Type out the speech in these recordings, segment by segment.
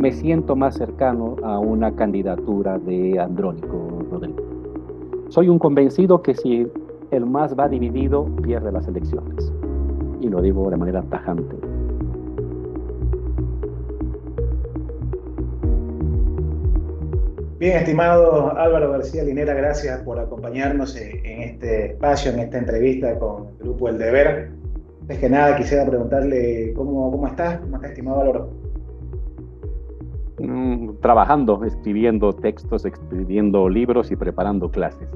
me siento más cercano a una candidatura de Andrónico Rodríguez. Soy un convencido que si el MAS va dividido, pierde las elecciones. Y lo digo de manera tajante. Bien, estimado Álvaro García Linera, gracias por acompañarnos en este espacio, en esta entrevista con el Grupo El Deber. Antes que nada, quisiera preguntarle cómo está, estimado Álvaro. Trabajando, escribiendo textos, escribiendo libros y preparando clases.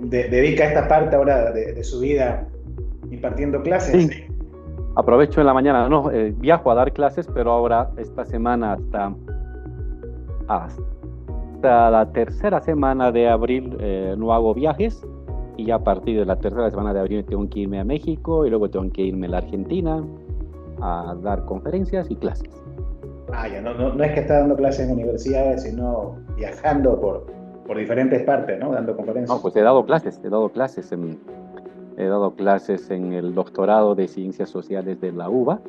Dedica esta parte ahora de su vida impartiendo clases. Sí, aprovecho en la mañana, no, viajo a dar clases, pero ahora esta semana hasta la tercera semana de abril no hago viajes, y ya a partir de la tercera semana de abril tengo que irme a México y luego tengo que irme a la Argentina a dar conferencias y clases. Ya no es que está dando clases en universidades, sino viajando por diferentes partes, ¿no? Dando conferencias. No, pues he dado clases en el doctorado de Ciencias Sociales de la UBA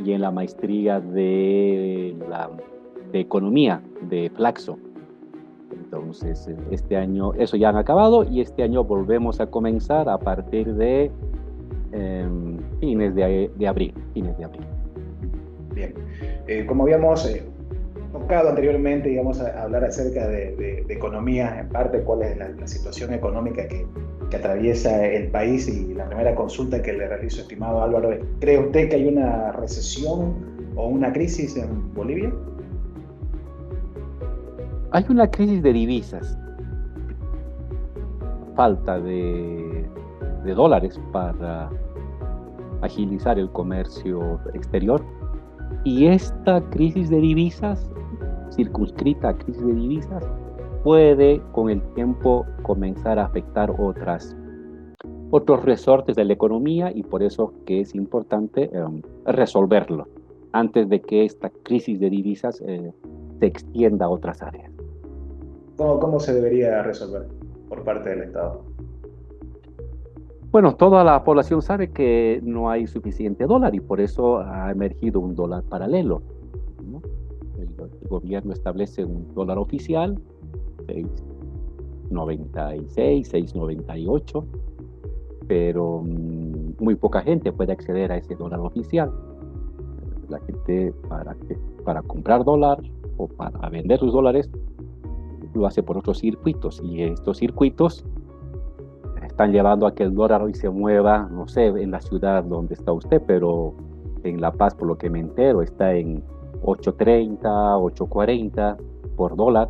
y en la maestría de Economía de Flaxo. Entonces, este año, eso ya han acabado, y este año volvemos a comenzar a partir de fines de abril. Bien. Como habíamos tocado anteriormente, íbamos a hablar acerca de economía, en parte, cuál es la situación económica que atraviesa el país, y la primera consulta que le realizo, estimado Álvaro, es: ¿cree usted que hay una recesión o una crisis en Bolivia? Hay una crisis de divisas, falta de dólares para agilizar el comercio exterior, y esta crisis de divisas, circunscrita crisis de divisas, puede con el tiempo comenzar a afectar otros resortes de la economía, y por eso que es importante resolverlo antes de que esta crisis de divisas se extienda a otras áreas. ¿Cómo se debería resolver por parte del Estado? Bueno, toda la población sabe que no hay suficiente dólar, y por eso ha emergido un dólar paralelo, ¿no? El gobierno establece un dólar oficial, 6.96, 6.98, pero muy poca gente puede acceder a ese dólar oficial. La gente para comprar dólar o para vender sus dólares lo hace por otros circuitos, y estos circuitos están llevando a que el dólar hoy se mueva, no sé, en la ciudad donde está usted, pero en La Paz, por lo que me entero, está en 8.30, 8.40 por dólar.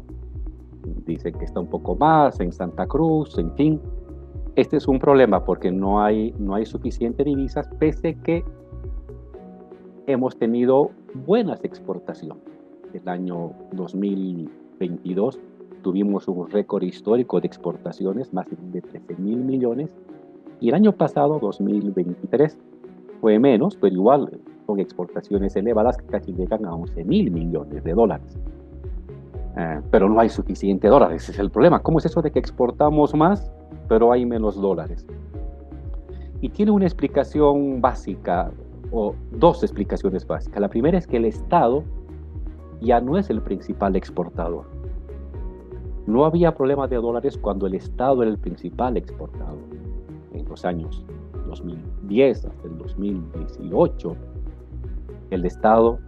Dicen que está un poco más en Santa Cruz, en fin. Este es un problema porque no hay suficiente divisas, pese que hemos tenido buenas exportaciones. El año 2022 tuvimos un récord histórico de exportaciones, más de 13.000 millones, y el año pasado, 2023, fue menos, pero igual con exportaciones elevadas que casi llegan a 11.000 millones de dólares. Pero no hay suficiente dólares, ese es el problema. ¿Cómo es eso de que exportamos más, pero hay menos dólares? Y tiene una explicación básica, o dos explicaciones básicas. La primera es que el Estado ya no es el principal exportador. No había problema de dólares cuando el Estado era el principal exportador. En los años 2010 hasta el 2018, el Estado,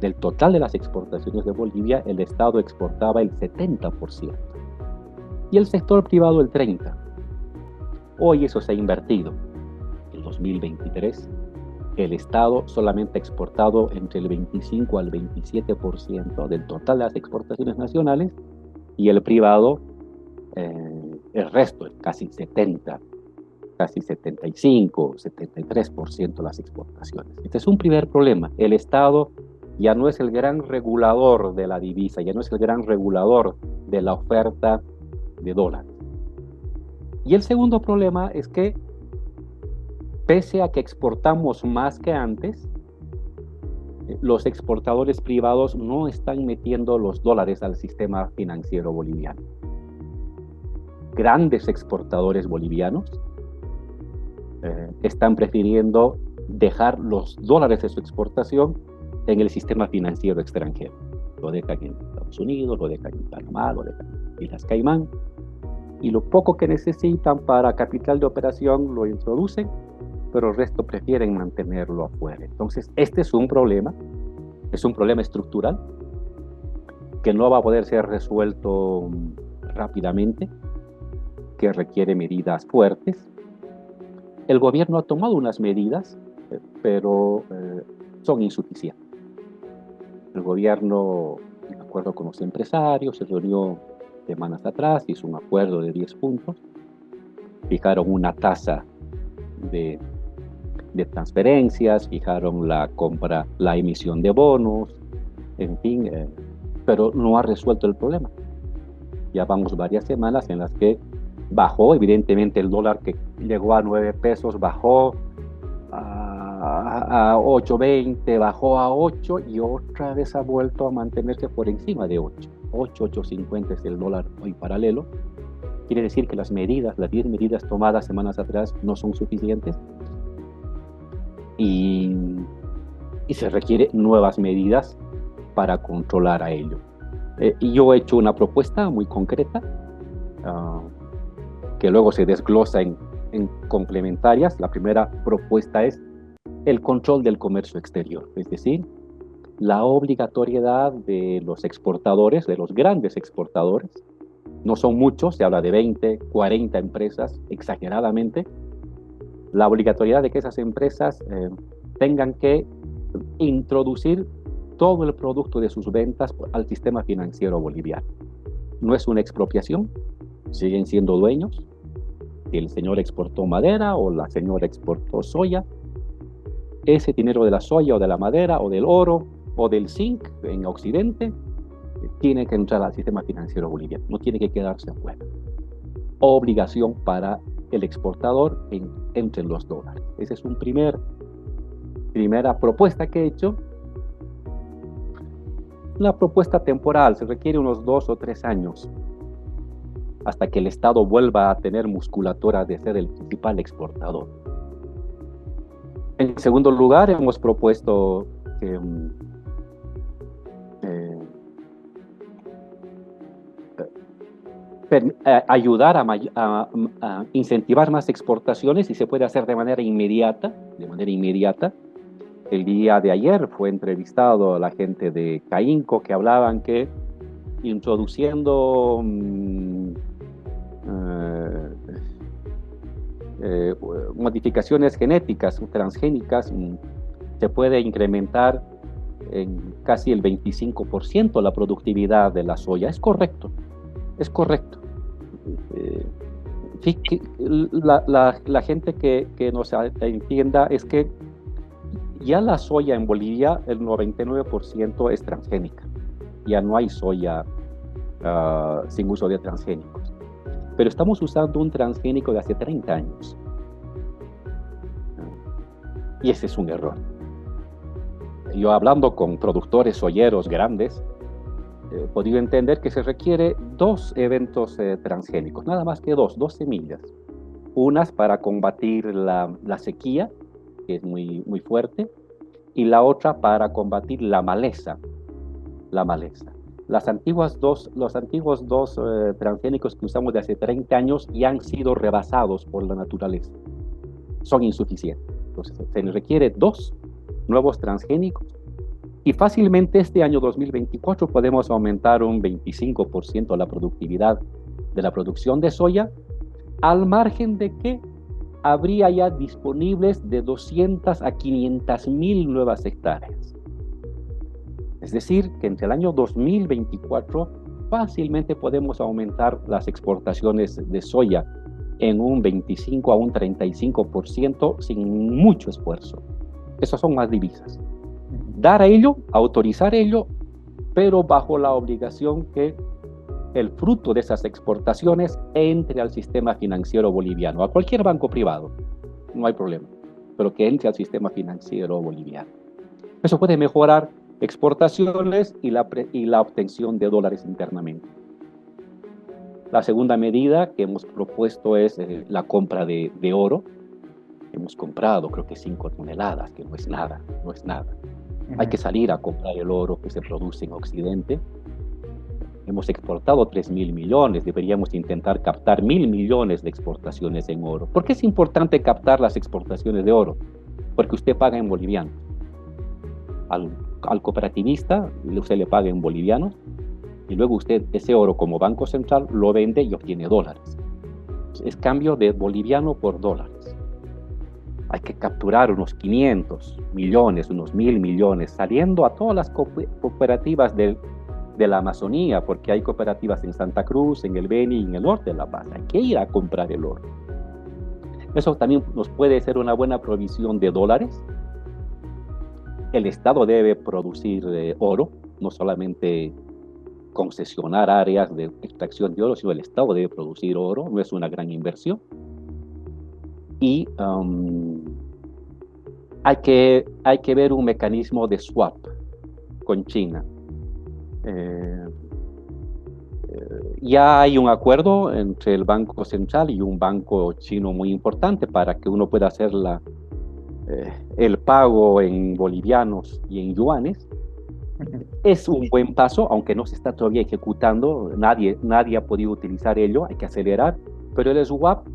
del total de las exportaciones de Bolivia, el Estado exportaba el 70% y el sector privado el 30%. Hoy eso se ha invertido. En 2023, el Estado solamente ha exportado entre el 25 al 27% del total de las exportaciones nacionales, y el privado el resto, casi 70, casi 75, 73% de las exportaciones. Este es un primer problema. El Estado ya no es el gran regulador de la divisa, ya no es el gran regulador de la oferta de dólares. Y el segundo problema es que, pese a que exportamos más que antes, los exportadores privados no están metiendo los dólares al sistema financiero boliviano. Grandes exportadores bolivianos están prefiriendo dejar los dólares de su exportación en el sistema financiero extranjero. Lo dejan en Estados Unidos, lo dejan en Panamá, lo dejan en Islas Caimán, y lo poco que necesitan para capital de operación lo introducen, pero el resto prefieren mantenerlo afuera. Entonces, este es un problema estructural que no va a poder ser resuelto rápidamente, que requiere medidas fuertes. El gobierno ha tomado unas medidas, pero son insuficientes. El gobierno, de acuerdo con los empresarios, se reunió semanas atrás, hizo un acuerdo de 10 puntos, fijaron una tasa de transferencias, fijaron la emisión de bonos, en fin, pero no ha resuelto el problema. Ya vamos varias semanas en las que bajó, evidentemente el dólar que llegó a 9 pesos, bajó a 8.20, bajó a 8 y otra vez ha vuelto a mantenerse por encima de 8. 8.50 es el dólar hoy paralelo. Quiere decir que las 10 medidas tomadas semanas atrás no son suficientes y se requieren nuevas medidas para controlar a ello. Y yo he hecho una propuesta muy concreta que luego se desglosa en complementarias. La primera propuesta es el control del comercio exterior, es decir, la obligatoriedad de los exportadores, de los grandes exportadores, no son muchos, se habla de 20, 40 empresas, exageradamente, la obligatoriedad de que esas empresas tengan que introducir todo el producto de sus ventas al sistema financiero boliviano. No es una expropiación, siguen siendo dueños. Si el señor exportó madera o la señora exportó soya, ese dinero de la soya o de la madera o del oro o del zinc en Occidente tiene que entrar al sistema financiero boliviano, no tiene que quedarse afuera. Obligación para el exportador entre los dólares. Esa es una primera propuesta que he hecho. Una propuesta temporal, se requiere unos 2 o 3 años hasta que el Estado vuelva a tener musculatura de ser el principal exportador. En segundo lugar, hemos propuesto que ayudar a incentivar más exportaciones y se puede hacer de manera inmediata. El día de ayer fue entrevistado a la gente de CAINCO que hablaban que introduciendo modificaciones genéticas o transgénicas se puede incrementar en casi el 25% la productividad de la soya. Es correcto. La gente que nos entienda es que ya la soya en Bolivia, el 99% es transgénica. Ya no hay soya sin uso de transgénicos. Pero estamos usando un transgénico de hace 30 años. Y ese es un error. Yo hablando con productores soyeros grandes, he podido entender que se requiere 2 eventos transgénicos, nada más que 2 semillas. Unas para combatir la sequía, que es muy, muy fuerte, y la otra para combatir la maleza. Los antiguos 2 transgénicos que usamos de hace 30 años ya han sido rebasados por la naturaleza. Son insuficientes. Entonces, se les requiere 2 nuevos transgénicos y fácilmente este año 2024 podemos aumentar un 25% la productividad de la producción de soya, al margen de que habría ya disponibles de 200 a 500.000 nuevas hectáreas. Es decir, que entre el año 2024 fácilmente podemos aumentar las exportaciones de soya en un 25 a un 35% sin mucho esfuerzo. Esas son más divisas. Dar a ello, autorizar ello, pero bajo la obligación que el fruto de esas exportaciones entre al sistema financiero boliviano, a cualquier banco privado, no hay problema, pero que entre al sistema financiero boliviano. Eso puede mejorar exportaciones y la obtención de dólares internamente. La segunda medida que hemos propuesto es la compra de oro. Hemos comprado creo que 5 toneladas, que no es nada. Hay que salir a comprar el oro que se produce en Occidente. Hemos exportado 3.000 millones, deberíamos intentar captar 1.000 millones de exportaciones en oro. ¿Por qué es importante captar las exportaciones de oro? Porque usted paga en boliviano. Al cooperativista usted le paga en boliviano y luego usted ese oro como Banco Central lo vende y obtiene dólares. Es cambio de boliviano por dólares. Hay que capturar unos 500 millones, unos 1.000 millones, saliendo a todas las cooperativas de la Amazonía, porque hay cooperativas en Santa Cruz, en el Beni y en el norte de La Paz. Hay que ir a comprar el oro. Eso también nos puede ser una buena provisión de dólares. El Estado debe producir oro, no solamente concesionar áreas de extracción de oro, sino el Estado debe producir oro, no es una gran inversión. Y hay que ver un mecanismo de swap con China. Ya hay un acuerdo entre el Banco Central y un banco chino muy importante para que uno pueda hacer el pago en bolivianos y en yuanes. Es un buen paso, aunque no se está todavía ejecutando, nadie ha podido utilizar ello, hay que acelerar, pero el swap,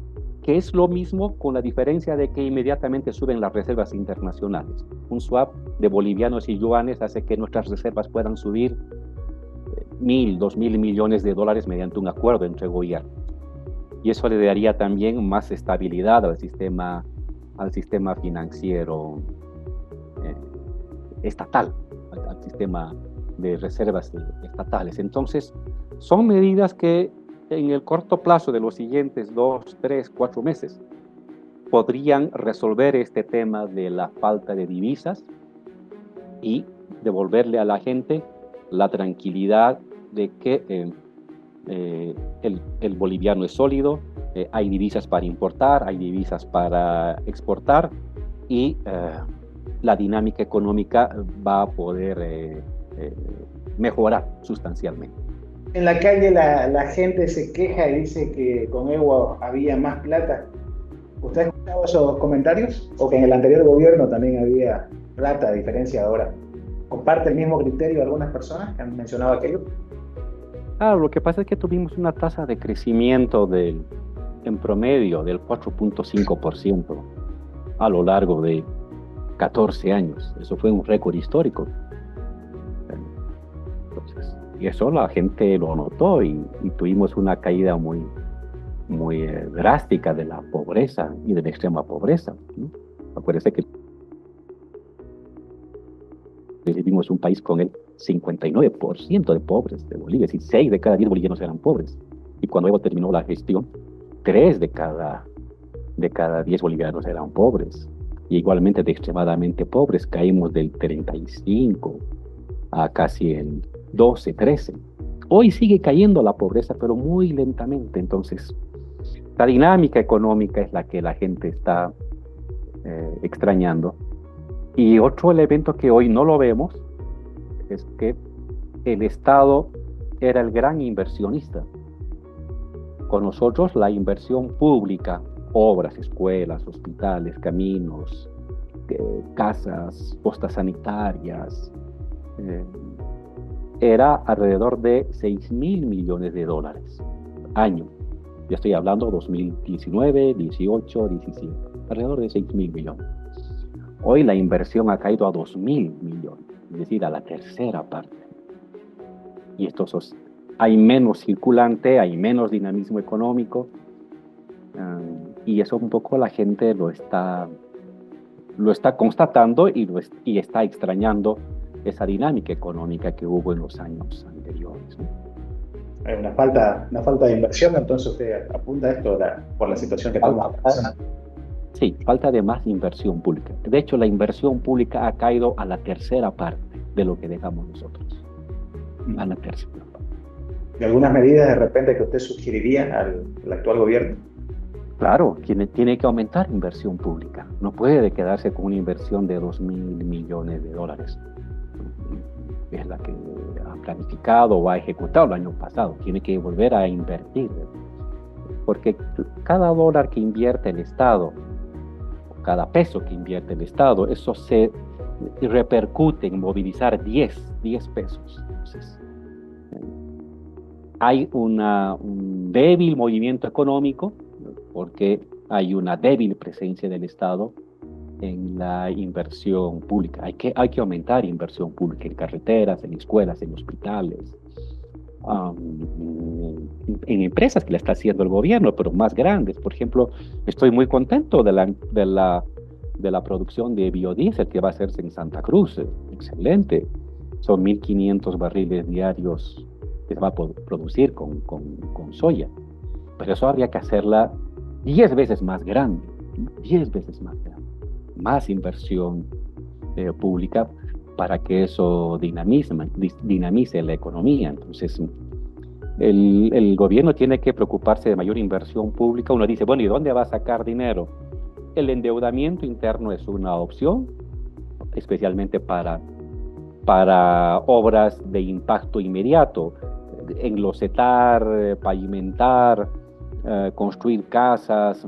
que es lo mismo con la diferencia de que inmediatamente suben las reservas internacionales. Un swap de bolivianos y yuanes hace que nuestras reservas puedan subir 1.000, 2.000 millones de dólares mediante un acuerdo entre gobiernos. Y eso le daría también más estabilidad al sistema financiero estatal, al sistema de reservas estatales. Entonces, son medidas que en el corto plazo de los siguientes 2, 3, 4 meses podrían resolver este tema de la falta de divisas y devolverle a la gente la tranquilidad de que el boliviano es sólido, hay divisas para importar, hay divisas para exportar y la dinámica económica va a poder mejorar sustancialmente. En la calle la gente se queja y dice que con Evo había más plata. ¿Usted ha escuchado esos comentarios? ¿O que en el anterior gobierno también había plata, a diferencia de ahora? ¿Comparte el mismo criterio algunas personas que han mencionado aquello? Claro, lo que pasa es que tuvimos una tasa de crecimiento en promedio del 4.5% a lo largo de 14 años. Eso fue un récord histórico. Entonces, y eso la gente lo notó y tuvimos una caída muy drástica de la pobreza y de la extrema pobreza, ¿no? Acuérdense que vivimos un país con el 59% de pobres de Bolivia, es decir, 6 de cada 10 bolivianos eran pobres. Y cuando Evo terminó la gestión, 3 de cada 10 bolivianos eran pobres. Y igualmente de extremadamente pobres, caímos del 35 a casi el 12, 13. Hoy sigue cayendo la pobreza, pero muy lentamente. Entonces, la dinámica económica es la que la gente está extrañando. Y otro elemento que hoy no lo vemos es que el Estado era el gran inversionista. Con nosotros la inversión pública, obras, escuelas, hospitales, caminos, casas, postas sanitarias, era alrededor de 6.000 millones de dólares año. Ya estoy hablando 2019, 18, 17, alrededor de 6.000 millones. Hoy la inversión ha caído a 2.000 millones, es decir, a la tercera parte. Y hay menos circulante, hay menos dinamismo económico, y eso un poco la gente lo está constatando y está extrañando esa dinámica económica que hubo en los años anteriores, ¿no? Hay una falta de inversión, entonces usted apunta a esto por la situación que estamos pasando. Sí, falta de más inversión pública. De hecho, la inversión pública ha caído a la tercera parte de lo que dejamos nosotros. A la tercera parte. ¿Y algunas medidas de repente que usted sugeriría al actual gobierno? Claro, tiene que aumentar inversión pública. No puede quedarse con una inversión de 2.000 millones de dólares. Es la que ha planificado o ha ejecutado el año pasado. Tiene que volver a invertir. Porque cada dólar que invierte el Estado, cada peso que invierte el Estado, eso se repercute en movilizar 10 pesos. Entonces, hay un débil movimiento económico porque hay una débil presencia del Estado en la inversión pública. Hay que aumentar inversión pública en carreteras, en escuelas, en hospitales, en empresas que la está haciendo el gobierno, pero más grandes. Por ejemplo, estoy muy contento de la producción de biodiesel que va a hacerse en Santa Cruz. Excelente. Son 1.500 barriles diarios que se va a producir con soya. Pero eso habría que hacerla 10 veces más grande, 10 veces más grande. Más inversión pública para que eso dinamice la economía. Entonces, el gobierno tiene que preocuparse de mayor inversión pública. Uno dice, bueno, ¿y dónde va a sacar dinero? El endeudamiento interno es una opción, especialmente para obras de impacto inmediato, enlosetar, pavimentar, construir casas,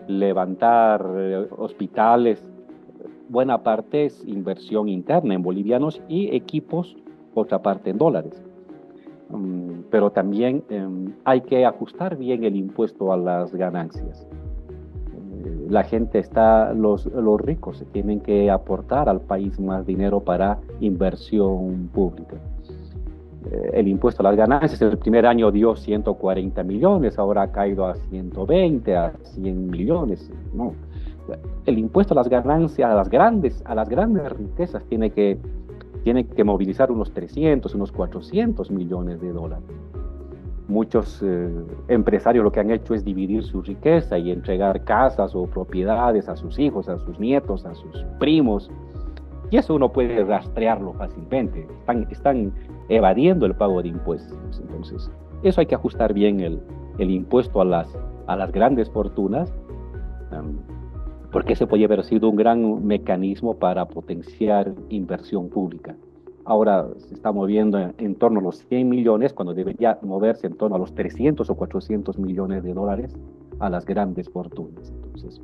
levantar hospitales. Buena parte es inversión interna en bolivianos y equipos, otra parte en dólares. Pero también hay que ajustar bien el impuesto a las ganancias. La gente los ricos tienen que aportar al país más dinero para inversión pública. El impuesto a las ganancias el primer año dio 140 millones, ahora ha caído a 120, a 100 millones. No. El impuesto a las ganancias, a las grandes riquezas tiene que movilizar unos 300, unos 400 millones de dólares. Muchos empresarios lo que han hecho es dividir su riqueza y entregar casas o propiedades a sus hijos, a sus nietos, a sus primos. Y eso uno puede rastrearlo fácilmente. Están evadiendo el pago de impuestos. Entonces, eso hay que ajustar bien el impuesto a las grandes fortunas, porque ese podría haber sido un gran mecanismo para potenciar inversión pública. Ahora se está moviendo en torno a los 100 millones, cuando debería moverse en torno a los 300 o 400 millones de dólares a las grandes fortunas. Entonces,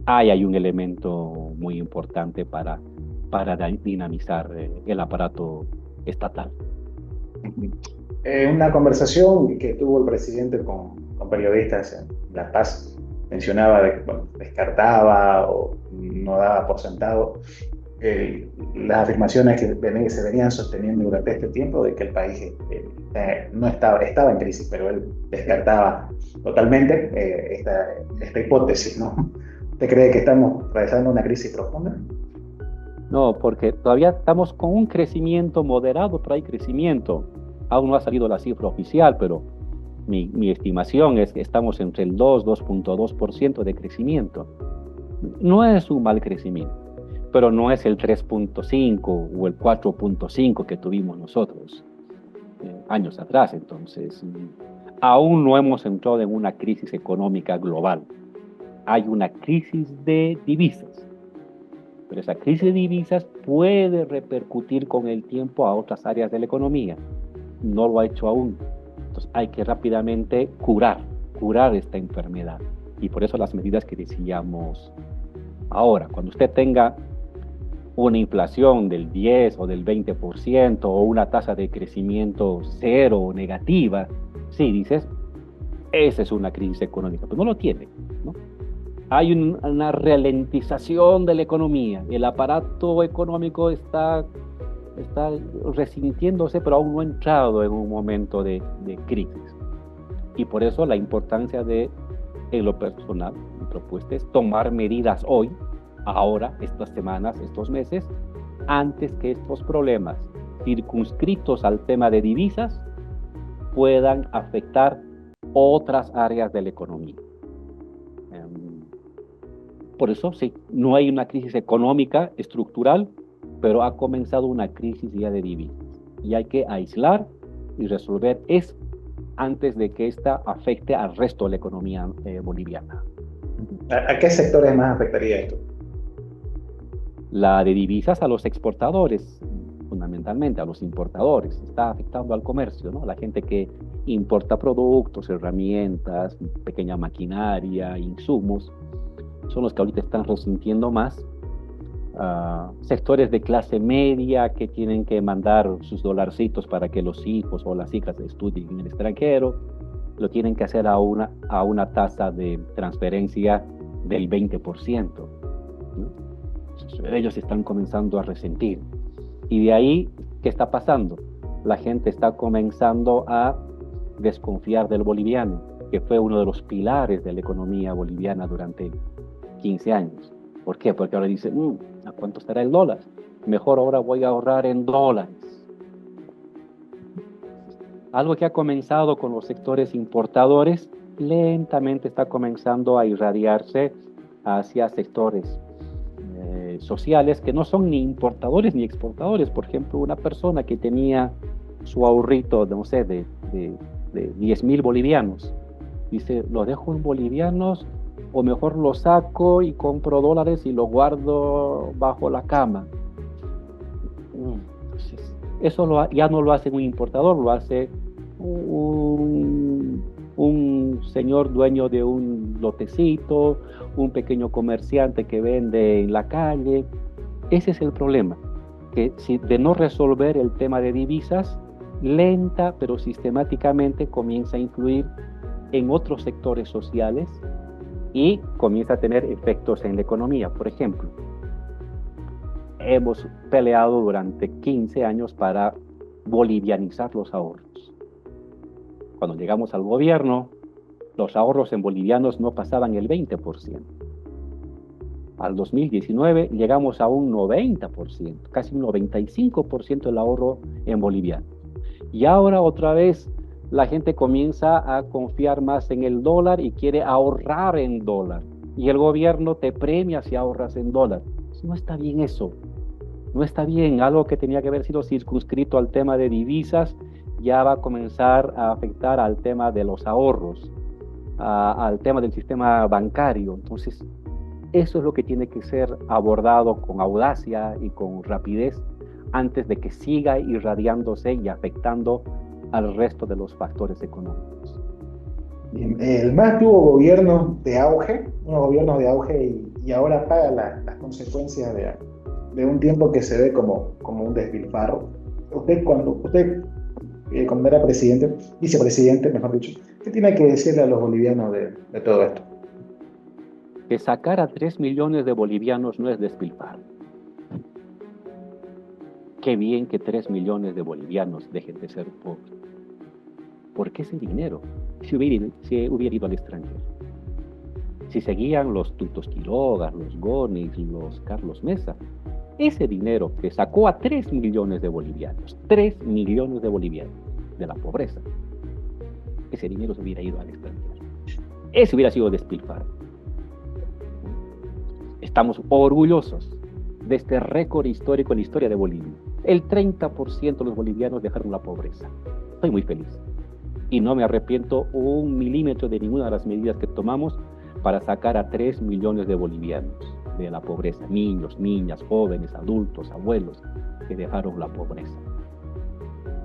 hay un elemento muy importante para dinamizar el aparato estatal. Una conversación que tuvo el presidente con periodistas en La Paz mencionaba de que descartaba o no daba por sentado las afirmaciones que se venían sosteniendo durante este tiempo de que el país no estaba en crisis, pero él descartaba totalmente esta hipótesis, ¿no? ¿Usted cree que estamos atravesando una crisis profunda? No, porque todavía estamos con un crecimiento moderado, pero hay crecimiento. Aún no ha salido la cifra oficial, pero mi estimación es que estamos entre el 2.2% de crecimiento. No es un mal crecimiento, pero no es el 3.5 o el 4.5 que tuvimos nosotros años atrás. Entonces, aún no hemos entrado en una crisis económica global. Hay una crisis de divisas. Pero esa crisis de divisas puede repercutir con el tiempo a otras áreas de la economía. No lo ha hecho aún. Entonces hay que rápidamente curar esta enfermedad. Y por eso las medidas que decíamos ahora, cuando usted tenga una inflación del 10 o del 20% o una tasa de crecimiento cero o negativa, sí, dices, esa es una crisis económica, pero no lo tiene, ¿no? Hay una ralentización de la economía, el aparato económico está resintiéndose, pero aún no ha entrado en un momento de crisis. Y por eso la importancia en lo personal, mi propuesta es tomar medidas hoy, ahora, estas semanas, estos meses, antes que estos problemas circunscritos al tema de divisas puedan afectar otras áreas de la economía. Por eso, sí, no hay una crisis económica estructural, pero ha comenzado una crisis ya de divisas. Y hay que aislar y resolver eso antes de que esta afecte al resto de la economía boliviana. ¿A qué sectores más afectaría esto? La de divisas a los exportadores, fundamentalmente a los importadores. Está afectando al comercio, ¿no? La gente que importa productos, herramientas, pequeña maquinaria, insumos, son los que ahorita están resintiendo más. sectores de clase media que tienen que mandar sus dolarcitos para que los hijos o las hijas estudien en el extranjero, lo tienen que hacer a una tasa de transferencia del 20%, ¿no? Ellos están comenzando a resentir. Y de ahí, ¿qué está pasando? La gente está comenzando a desconfiar del boliviano, que fue uno de los pilares de la economía boliviana durante 15 años. ¿Por qué? Porque ahora dicen, ¿a cuánto estará el dólar? Mejor ahora voy a ahorrar en dólares. Algo que ha comenzado con los sectores importadores, lentamente está comenzando a irradiarse hacia sectores sociales que no son ni importadores ni exportadores. Por ejemplo, una persona que tenía su ahorrito, no sé, de 10.000 bolivianos, dice, ¿lo dejo en bolivianos o mejor lo saco y compro dólares y lo guardo bajo la cama? Entonces, eso ya no lo hace un importador, lo hace un señor dueño de un lotecito, un pequeño comerciante que vende en la calle. Ese es el problema, que de no resolver el tema de divisas, lenta pero sistemáticamente comienza a influir en otros sectores sociales y comienza a tener efectos en la economía. Por ejemplo, hemos peleado durante 15 años para bolivianizar los ahorros. Cuando llegamos al gobierno, los ahorros en bolivianos no pasaban el 20%. Al 2019 llegamos a un 90%, casi un 95% del ahorro en boliviano. Y ahora otra vez la gente comienza a confiar más en el dólar y quiere ahorrar en dólar. Y el gobierno te premia si ahorras en dólar. No está bien eso. No está bien. Algo que tenía que haber sido circunscrito al tema de divisas ya va a comenzar a afectar al tema de los ahorros, al tema del sistema bancario. Entonces, eso es lo que tiene que ser abordado con audacia y con rapidez antes de que siga irradiándose y afectando al resto de los factores económicos. Bien, el MAS tuvo gobiernos de auge, unos gobiernos de auge y ahora paga las consecuencias de un tiempo que se ve como un despilfarro. Cuando era presidente, vicepresidente, mejor dicho, ¿qué tiene que decirle a los bolivianos de todo esto? Que sacar a 3 millones de bolivianos no es despilfarro. Qué bien que 3 millones de bolivianos dejen de ser pobres. Porque ese dinero se hubiera ido al extranjero. Si seguían los Tutos Quiroga, los Gonis, los Carlos Mesa, ese dinero que sacó a 3 millones de bolivianos, 3 millones de bolivianos de la pobreza, ese dinero se hubiera ido al extranjero. Ese hubiera sido despilfarro. Estamos orgullosos de este récord histórico en la historia de Bolivia. El 30% de los bolivianos dejaron la pobreza. Estoy muy feliz. Y no me arrepiento un milímetro de ninguna de las medidas que tomamos para sacar a 3 millones de bolivianos de la pobreza. Niños, niñas, jóvenes, adultos, abuelos que dejaron la pobreza.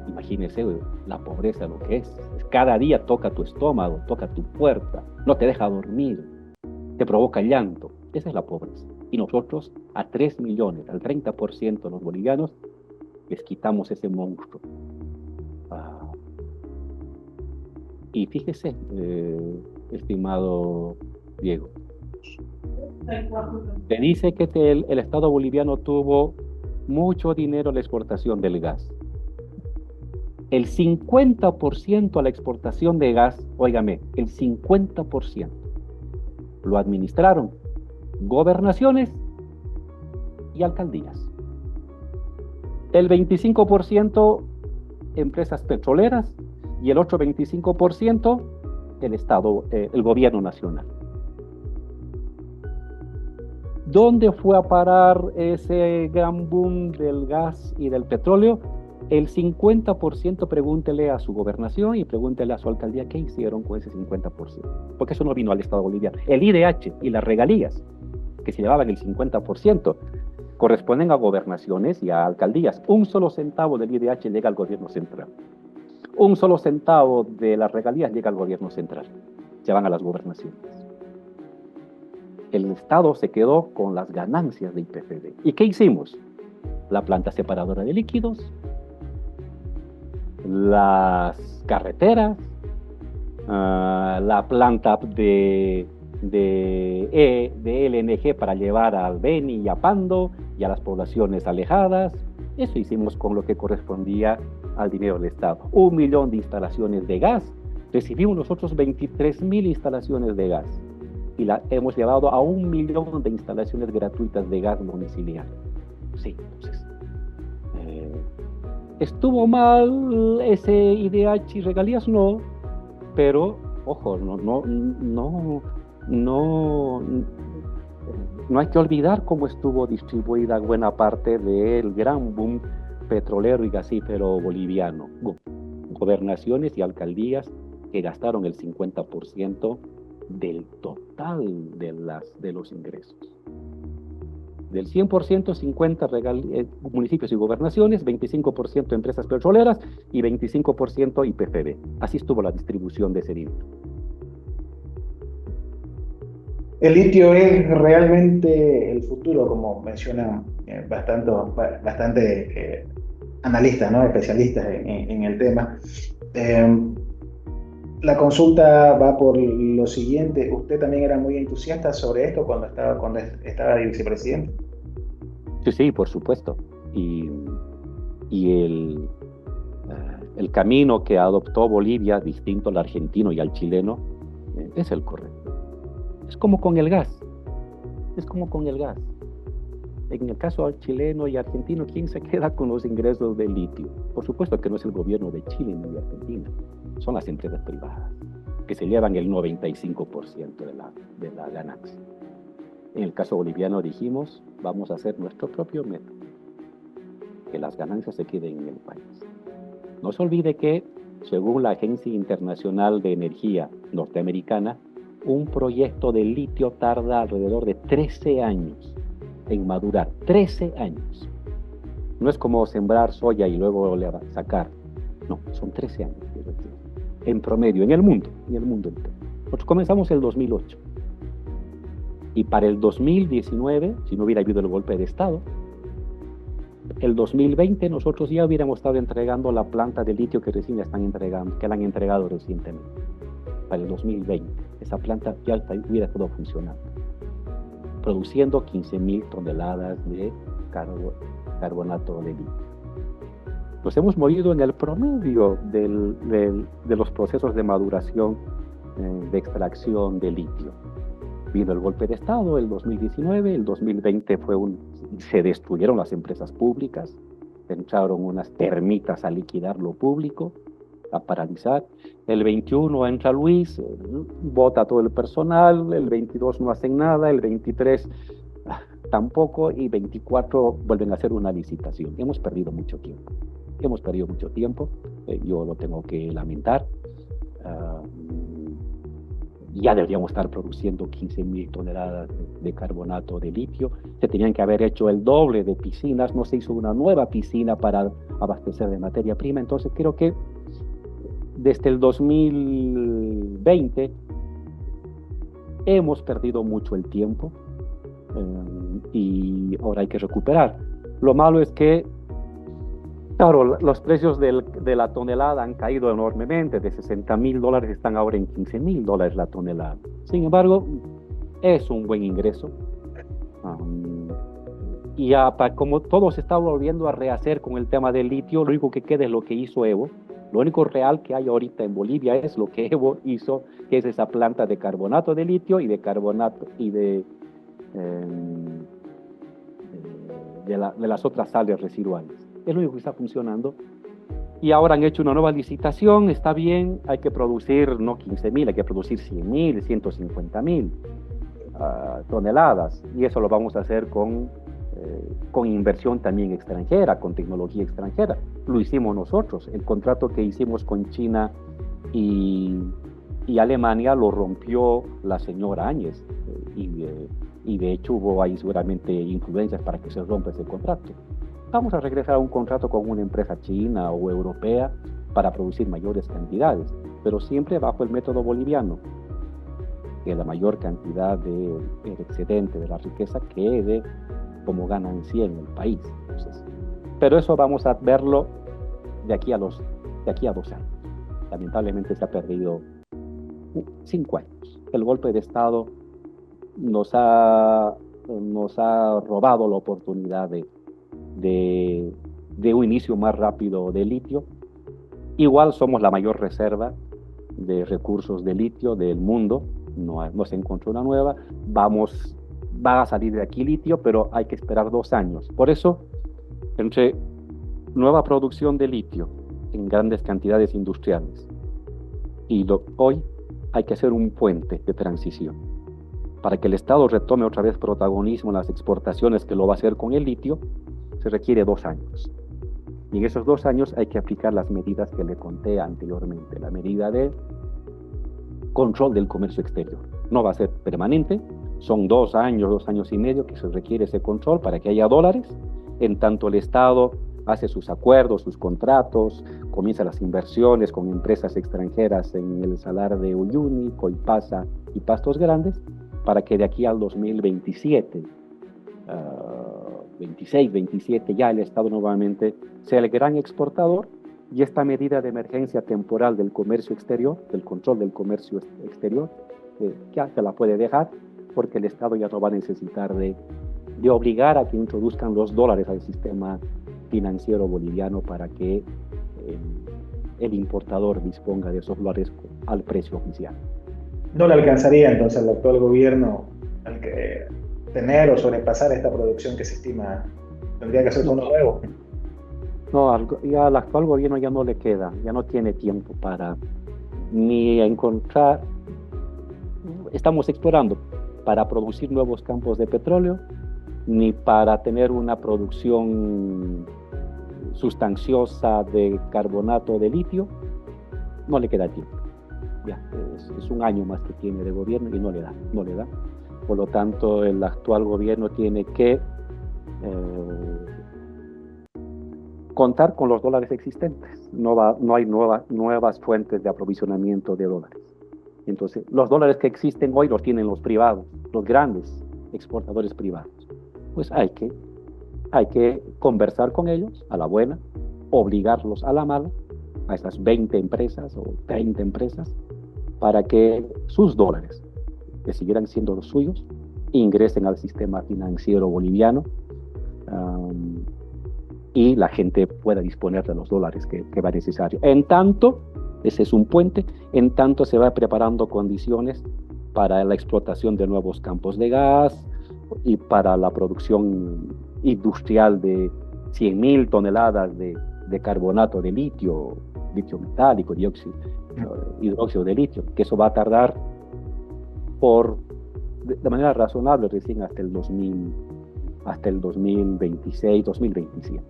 Imagínense la pobreza lo que es. Cada día toca tu estómago, toca tu puerta, no te deja dormir, te provoca llanto. Esa es la pobreza. Y nosotros a 3 millones, al 30% de los bolivianos, les quitamos ese monstruo. Y fíjese, estimado Diego, te dice que el Estado boliviano tuvo mucho dinero en la exportación del gas. El 50% a la exportación de gas, óigame, el 50% lo administraron gobernaciones y alcaldías. El 25% empresas petroleras y el otro 25% el Estado, el gobierno nacional. ¿Dónde fue a parar ese gran boom del gas y del petróleo? El 50%, pregúntele a su gobernación y pregúntele a su alcaldía qué hicieron con ese 50%. Porque eso no vino al Estado boliviano. El IDH y las regalías, que se llevaban el 50%, corresponden a gobernaciones y a alcaldías. Un solo centavo del IDH llega al gobierno central. Un solo centavo de las regalías llega al gobierno central. Se van a las gobernaciones. el Estado se quedó con las ganancias de IPFB. ¿Y qué hicimos? La planta separadora de líquidos, las carreteras, la planta de LNG para llevar al Beni y a Pando y a las poblaciones alejadas. Eso hicimos con lo que correspondía al dinero del Estado. 1 millón de instalaciones de gas. Recibimos nosotros 23.000 instalaciones de gas y la hemos llevado a 1 millón de instalaciones gratuitas de gas domiciliario. Sí, entonces, ¿estuvo mal ese IDH y regalías? No, pero, ojo, no hay que olvidar cómo estuvo distribuida buena parte del gran boom petrolero y gasífero boliviano. Gobernaciones y alcaldías que gastaron el 50% del total de los ingresos. Del 100%, 50 municipios y gobernaciones, 25% empresas petroleras y 25% IPFB. Así estuvo la distribución de ese dinero. El litio es realmente el futuro, como mencionan bastante analistas, ¿no? Especialistas en el tema. La consulta va por lo siguiente. ¿Usted también era muy entusiasta sobre esto cuando estaba de vicepresidente? Sí, por supuesto. Y el camino que adoptó Bolivia, distinto al argentino y al chileno, es el correcto. Es como con el gas. En el caso chileno y argentino, ¿quién se queda con los ingresos del litio? Por supuesto que no es el gobierno de Chile ni de Argentina, son las empresas privadas, que se llevan el 95% de la ganancia. En el caso boliviano dijimos, vamos a hacer nuestro propio método, que las ganancias se queden en el país. No se olvide que, según la Agencia Internacional de Energía norteamericana, un proyecto de litio tarda alrededor de 13 años en madurar. 13 años. No es como sembrar soya y luego sacar. No, son 13 años. En promedio, en el mundo entero. Nosotros comenzamos el 2008. Y para el 2019, si no hubiera habido el golpe de Estado, el 2020 nosotros ya hubiéramos estado entregando la planta de litio que recién están entregando, que la han entregado recientemente. Para el 2020, esa planta ya hubiera estado funcionando, produciendo 15.000 toneladas de carbonato de litio. Nos hemos movido en el promedio de los procesos de maduración, de extracción de litio. Vino el golpe de Estado el 2019, el 2020 se destruyeron las empresas públicas, entraron unas termitas a liquidar lo público, a paralizar. El 21 entra Luis, vota todo el personal, el 22 no hacen nada, el 23 tampoco, y 24 vuelven a hacer una licitación. Hemos perdido mucho tiempo, yo lo tengo que lamentar. Ya deberíamos estar produciendo 15.000 toneladas de carbonato de litio. Se tenían que haber hecho el doble de piscinas, no se hizo una nueva piscina para abastecer de materia prima. Entonces creo que desde el 2020 hemos perdido mucho el tiempo y ahora hay que recuperar. Lo malo es que, claro, los precios de la tonelada han caído enormemente, de $60.000 están ahora en $15.000 la tonelada. Sin embargo, es un buen ingreso. Y ya, como todo se está volviendo a rehacer con el tema del litio, lo único que queda es lo que hizo Evo. Lo único real que hay ahorita en Bolivia es lo que Evo hizo, que es esa planta de carbonato de litio y de carbonato y de las otras sales residuales. Es lo único que está funcionando. Y ahora han hecho una nueva licitación, está bien, hay que producir no 15.000, hay que producir 100.000, 150.000 toneladas. Y eso lo vamos a hacer con inversión también extranjera, con tecnología extranjera. Lo hicimos nosotros. El contrato que hicimos con China y Alemania lo rompió la señora Áñez. Y de hecho hubo ahí seguramente influencias para que se rompa ese contrato. Vamos a regresar a un contrato con una empresa china o europea para producir mayores cantidades, pero siempre bajo el método boliviano. que la mayor cantidad del excedente de la riqueza quede como ganancia en el país. Entonces, pero eso vamos a verlo de aquí a 2 años. Lamentablemente se ha perdido 5 años. El golpe de Estado nos ha robado la oportunidad de un inicio más rápido de litio. Igual somos la mayor reserva de recursos de litio del mundo, no se encontró una nueva, va a salir de aquí litio, pero hay que esperar 2 años. Por eso, entre nueva producción de litio en grandes cantidades industriales y hoy hay que hacer un puente de transición para que el Estado retome otra vez protagonismo en las exportaciones, que lo va a hacer con el litio. Se requiere 2 años. Y en esos 2 años hay que aplicar las medidas que le conté anteriormente. La medida de control del comercio exterior. No va a ser permanente, son 2 años, 2 años y medio que se requiere ese control para que haya dólares. En tanto el Estado hace sus acuerdos, sus contratos, comienza las inversiones con empresas extranjeras en el Salar de Uyuni, Coipasa y Pastos Grandes, para que de aquí al 2027, 26, 27, ya el Estado nuevamente sea el gran exportador, y esta medida de emergencia temporal del comercio exterior, del control del comercio exterior, ya se la puede dejar, porque el Estado ya no va a necesitar de obligar a que introduzcan los dólares al sistema financiero boliviano para que el importador disponga de esos dólares al precio oficial. ¿No le alcanzaría entonces al actual gobierno al que tener o sobrepasar esta producción que se estima? ¿Tendría que hacer uno nuevo? No, ya al actual gobierno ya no le queda, ya no tiene tiempo para ni encontrar. Estamos explorando para producir nuevos campos de petróleo, ni para tener una producción sustanciosa de carbonato de litio. No le queda tiempo. Ya, es 1 año más que tiene de gobierno y no le da. Por lo tanto, el actual gobierno tiene que contar con los dólares existentes. No hay nuevas fuentes de aprovisionamiento de dólares. Entonces, los dólares que existen hoy los tienen los privados, los grandes exportadores privados. Pues hay que conversar con ellos a la buena, obligarlos a la mala, a esas 20 empresas o 30 empresas, para que sus dólares, que siguieran siendo los suyos, ingresen al sistema financiero boliviano, y la gente pueda disponer de los dólares que va necesario. En tanto, ese es un puente, en tanto se va preparando condiciones para la explotación de nuevos campos de gas y para la producción industrial de 100.000 toneladas de carbonato de litio metálico, hidróxido de litio, que eso va a tardar de manera razonable recién hasta el 2026, 2027.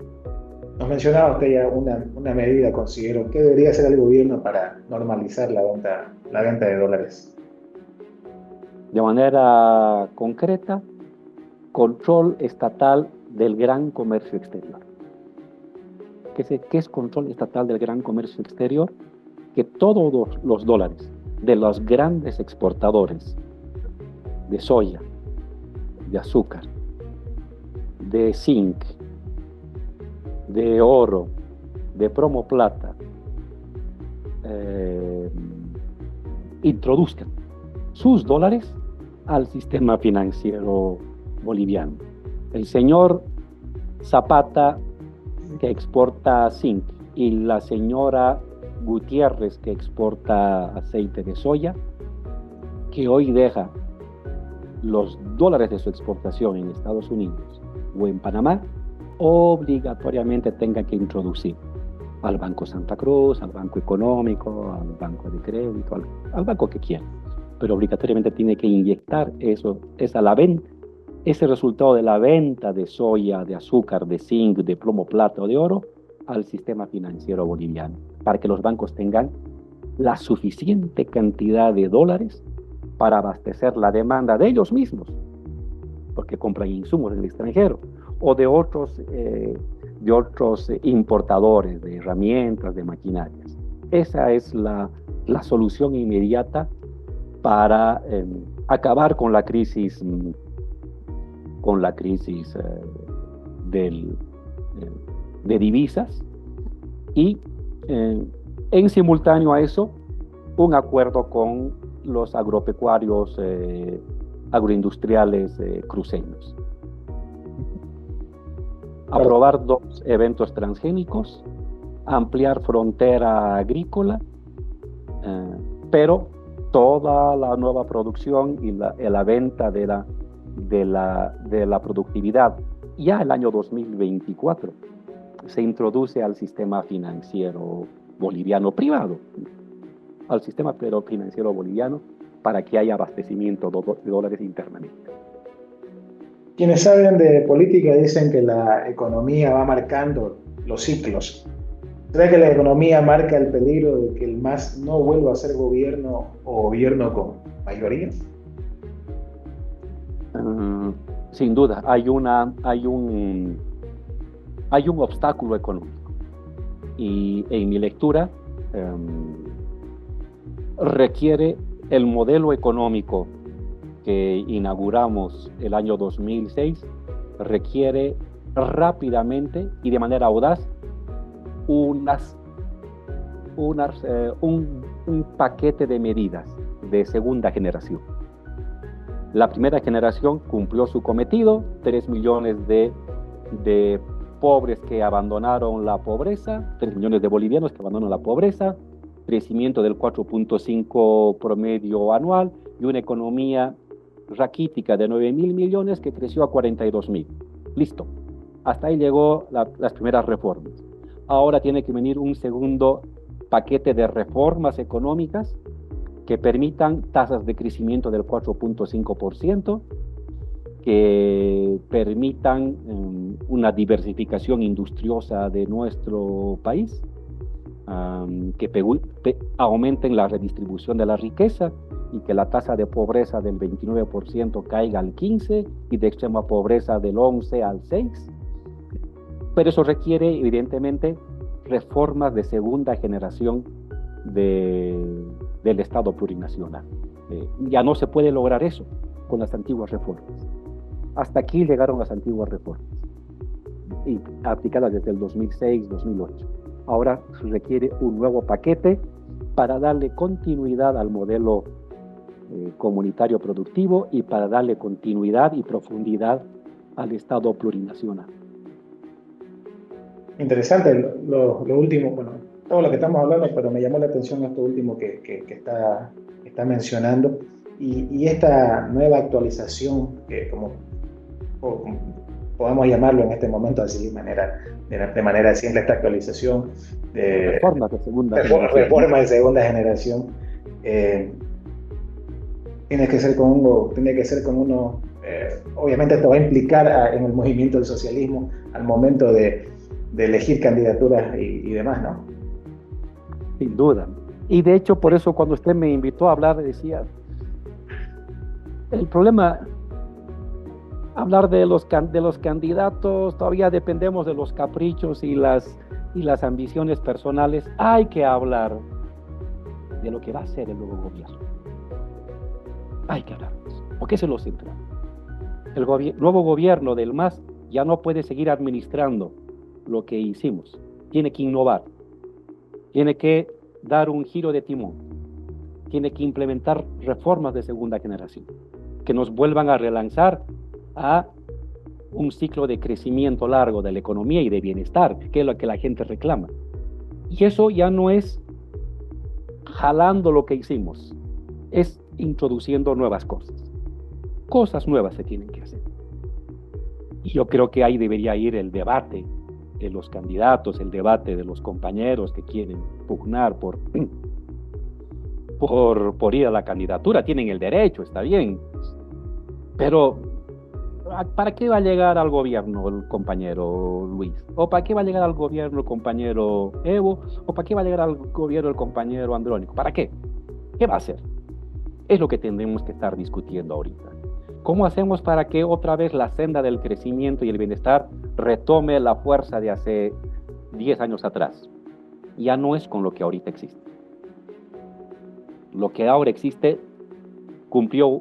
Nos mencionaba usted ya una medida, considero, ¿qué debería hacer el gobierno para normalizar la venta de dólares? De manera concreta, control estatal del gran comercio exterior. ¿Qué es control estatal del gran comercio exterior? Que todos los dólares de los grandes exportadores de soya, de azúcar, de zinc, de oro, de plomo plata, introduzcan sus dólares al sistema financiero boliviano. El señor Zapata, que exporta zinc, y la señora Gutiérrez, que exporta aceite de soya, que hoy deja los dólares de su exportación en Estados Unidos o en Panamá, obligatoriamente tengan que introducir al Banco Santa Cruz, al Banco Económico, al Banco de Crédito, al banco que quiera, pero obligatoriamente tiene que inyectar ese resultado de la venta de soya, de azúcar, de zinc, de plomo, plata o de oro al sistema financiero boliviano, para que los bancos tengan la suficiente cantidad de dólares para abastecer la demanda de ellos mismos, porque compran insumos del extranjero, o de otros importadores de herramientas, de maquinarias. Esa es la solución inmediata para acabar con la crisis del, de divisas y en simultáneo a eso un acuerdo con los agropecuarios agroindustriales cruceños. Aprobar 2 eventos transgénicos, ampliar frontera agrícola, pero toda la nueva producción y la venta de la productividad ya el año 2024 se introduce al sistema financiero boliviano privado, al sistema financiero boliviano, para que haya abastecimiento de dólares internamente. Quienes saben de política dicen que la economía va marcando los ciclos. ¿Cree que la economía marca el peligro de que el MAS no vuelva a ser gobierno o gobierno con mayoría? Sin duda, hay un obstáculo económico. Y en mi lectura, requiere el modelo económico que inauguramos el año 2006, requiere rápidamente y de manera audaz un paquete de medidas de segunda generación. La primera generación cumplió su cometido, 3 millones de pobres que abandonaron la pobreza, 3 millones de bolivianos que abandonan la pobreza, crecimiento del 4.5 promedio anual y una economía raquítica de 9.000 millones que creció a 42.000. Listo. Hasta ahí llegó las primeras reformas. Ahora tiene que venir un segundo paquete de reformas económicas que permitan tasas de crecimiento del 4.5%, que permitan una diversificación industriosa de nuestro país, que aumenten la redistribución de la riqueza y que la tasa de pobreza del 29% caiga al 15% y de extrema pobreza del 11% al 6%. Pero eso requiere, evidentemente, reformas de segunda generación del Estado plurinacional. Ya no se puede lograr eso con las antiguas reformas. Hasta aquí llegaron las antiguas reformas, y aplicadas desde el 2006-2008. Ahora se requiere un nuevo paquete para darle continuidad al modelo comunitario productivo y para darle continuidad y profundidad al Estado plurinacional. Interesante lo último, bueno, todo lo que estamos hablando, pero me llamó la atención esto último que está mencionando y esta nueva actualización, que como podemos llamarlo en este momento así, de manera simple, esta actualización de reforma de segunda generación, tiene que ser con uno, obviamente esto va a implicar en el movimiento del socialismo al momento de elegir candidaturas y demás, ¿no? Sin duda. Y de hecho, por eso cuando usted me invitó a hablar, decía, el problema, hablar de los candidatos, todavía dependemos de los caprichos y las ambiciones personales. Hay que hablar de lo que va a ser el nuevo gobierno. Hay que hablar de eso, porque eso es lo central. El nuevo gobierno del MAS ya no puede seguir administrando lo que hicimos. Tiene que innovar, tiene que dar un giro de timón, tiene que implementar reformas de segunda generación que nos vuelvan a relanzar a un ciclo de crecimiento largo de la economía y de bienestar, que es lo que la gente reclama. Y eso ya no es jalando lo que hicimos, es introduciendo nuevas cosas. Cosas nuevas se tienen que hacer. Y yo creo que ahí debería ir el debate de los candidatos, el debate de los compañeros que quieren pugnar por ir a la candidatura. Tienen el derecho, está bien. Pero, ¿para qué va a llegar al gobierno el compañero Luis? ¿O para qué va a llegar al gobierno el compañero Evo? ¿O para qué va a llegar al gobierno el compañero Andrónico? ¿Para qué? ¿Qué va a hacer? Es lo que tendremos que estar discutiendo ahorita. ¿Cómo hacemos para que otra vez la senda del crecimiento y el bienestar retome la fuerza de hace 10 años atrás? Ya no es con lo que ahorita existe. Lo que ahora existe cumplió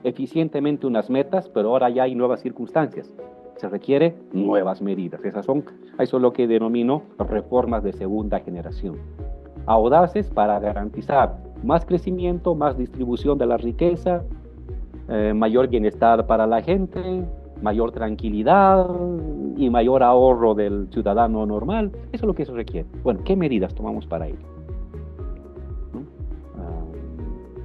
eficientemente unas metas, pero ahora ya hay nuevas circunstancias. Se requiere nuevas medidas. Eso es lo que denomino reformas de segunda generación. Audaces para garantizar más crecimiento, más distribución de la riqueza, mayor bienestar para la gente, mayor tranquilidad y mayor ahorro del ciudadano normal. Eso es lo que se requiere. Bueno, ¿qué medidas tomamos para ello? ¿No?